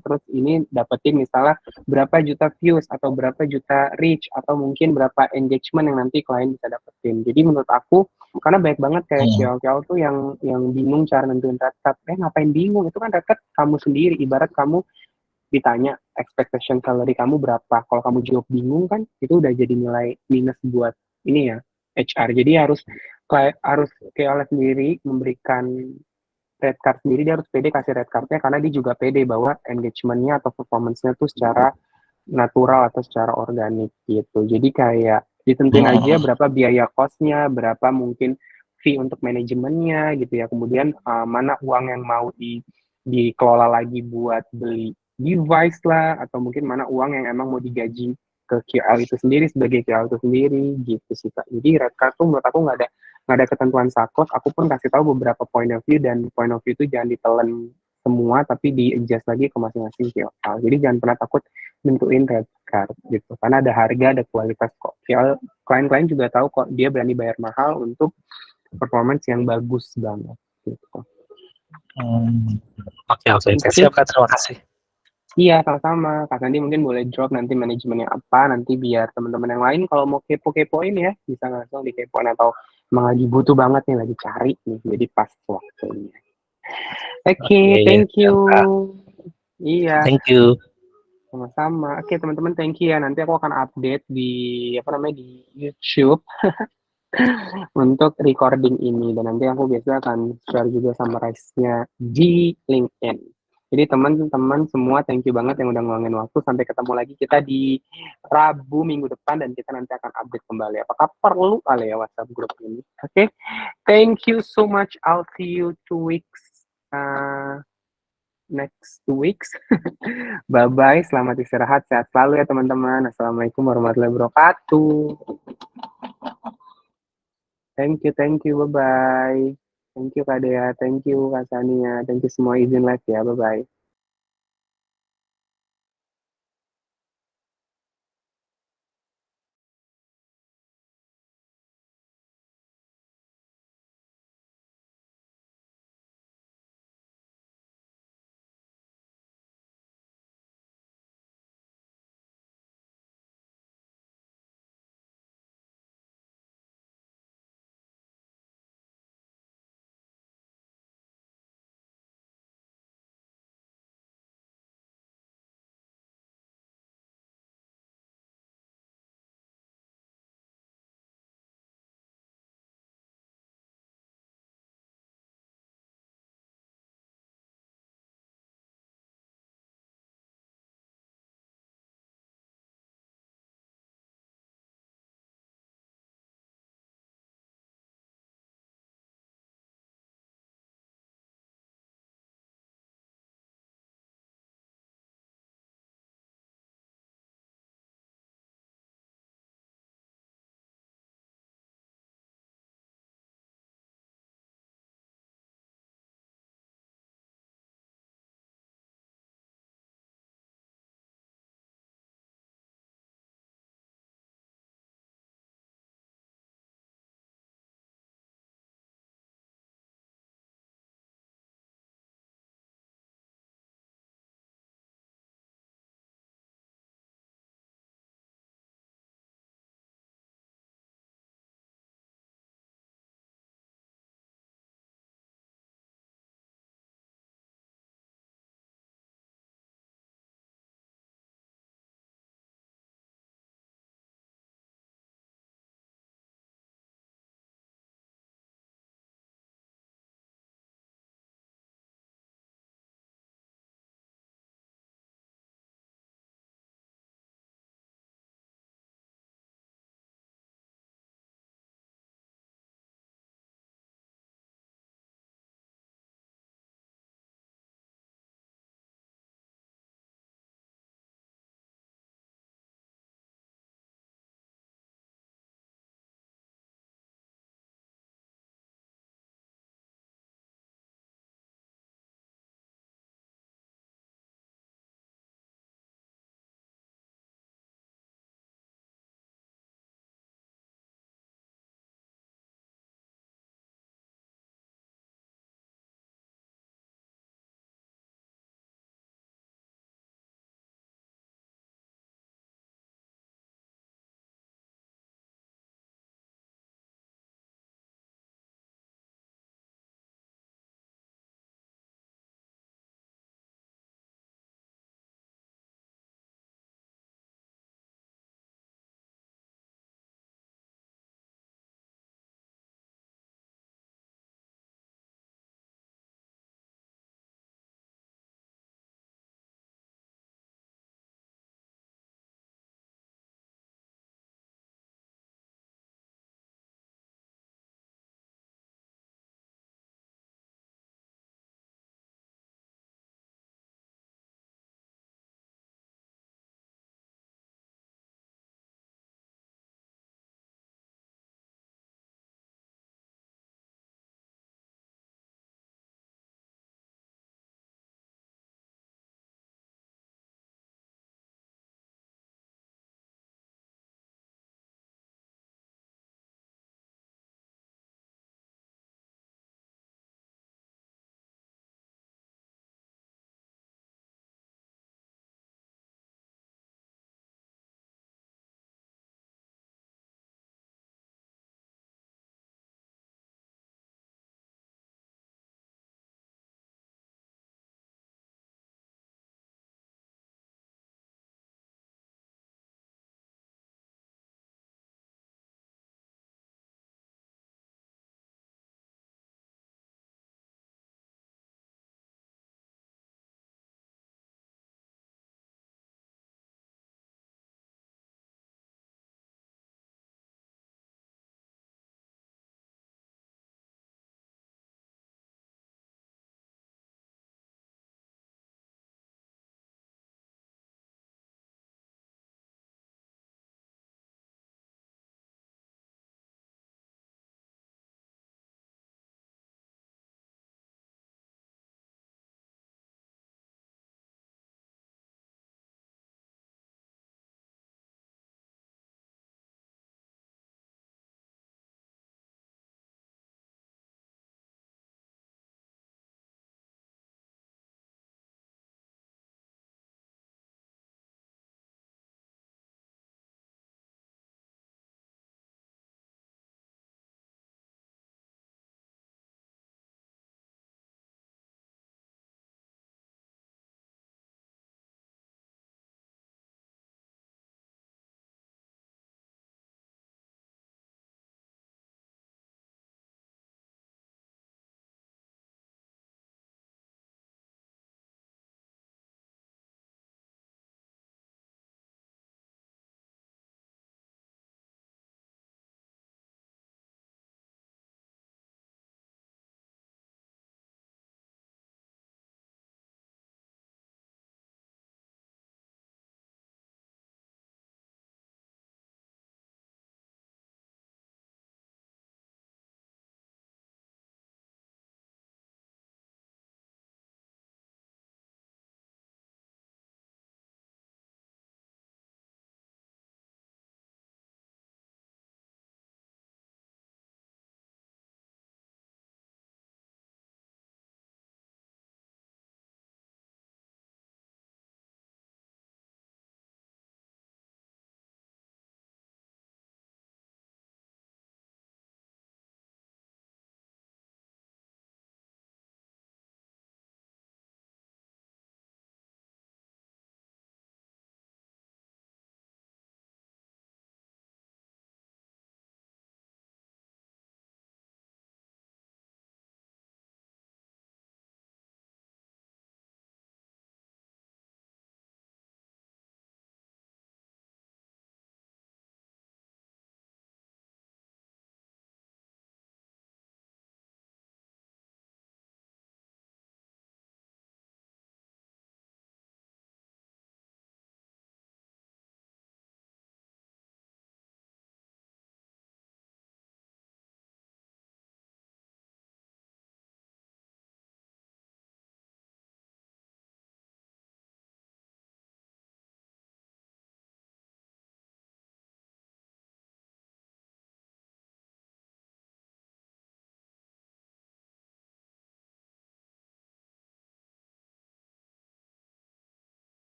terus ini dapetin misalnya berapa juta views atau berapa juta reach atau mungkin berapa engagement yang nanti klien bisa dapetin. Jadi menurut aku karena banyak banget kayak KOL tuh yang bingung cara nentuin red card. Ngapain bingung? Itu kan red card kamu sendiri. Ibarat kamu ditanya expectation salary kamu berapa. Kalau kamu jawab bingung kan, itu udah jadi nilai minus buat ini ya HR. Jadi harus kayak sendiri memberikan red card sendiri, dia harus pede kasih red cardnya karena dia juga pede bahwa engagementnya atau performance-nya tuh secara natural atau secara organik gitu. Jadi kayak ditentuin aja berapa biaya cost-nya, berapa mungkin fee untuk manajemennya gitu ya. Kemudian mana uang yang mau dikelola lagi buat beli device lah atau mungkin mana uang yang emang mau digaji ke QL itu sendiri sebagai QL itu sendiri gitu sih Kak. Jadi red card tuh menurut aku nggak ada ketentuan saklek. Aku pun kasih tahu beberapa point of view dan point of view itu jangan ditelan semua tapi di-adjust lagi ke masing-masing QL. Jadi jangan pernah takut nentuin red card gitu karena ada harga ada kualitas kok. Klien-klien juga tahu kok dia berani bayar mahal untuk performance yang bagus banget gitu. Oke. Siap Kak, terima kasih. Iya, sama-sama. Kak Sandi mungkin boleh drop nanti manajemennya apa, nanti biar teman-teman yang lain kalau mau kepo-kepoin ya, bisa langsung dikepoin atau emang lagi butuh banget nih, lagi cari nih, jadi pas waktunya. Oke, thank you. Iya. Thank you. Sama-sama. Oke, teman-teman, thank you ya. Nanti aku akan update di di YouTube untuk recording ini dan nanti aku biasa akan share juga summarize-nya di LinkedIn. Jadi teman-teman semua thank you banget yang udah ngeluangin waktu. Sampai ketemu lagi kita di Rabu minggu depan dan kita nanti akan update kembali. Apakah perlu kali ya WhatsApp group ini? Oke. Thank you so much. I'll see you 2 weeks. Next 2 weeks. Bye-bye. Selamat istirahat. Sehat selalu ya teman-teman. Assalamualaikum warahmatullahi wabarakatuh. Thank you. Bye-bye. Thank you Kak Dea. Thank you Kak Sania. Thank you semua izin live ya. Bye-bye.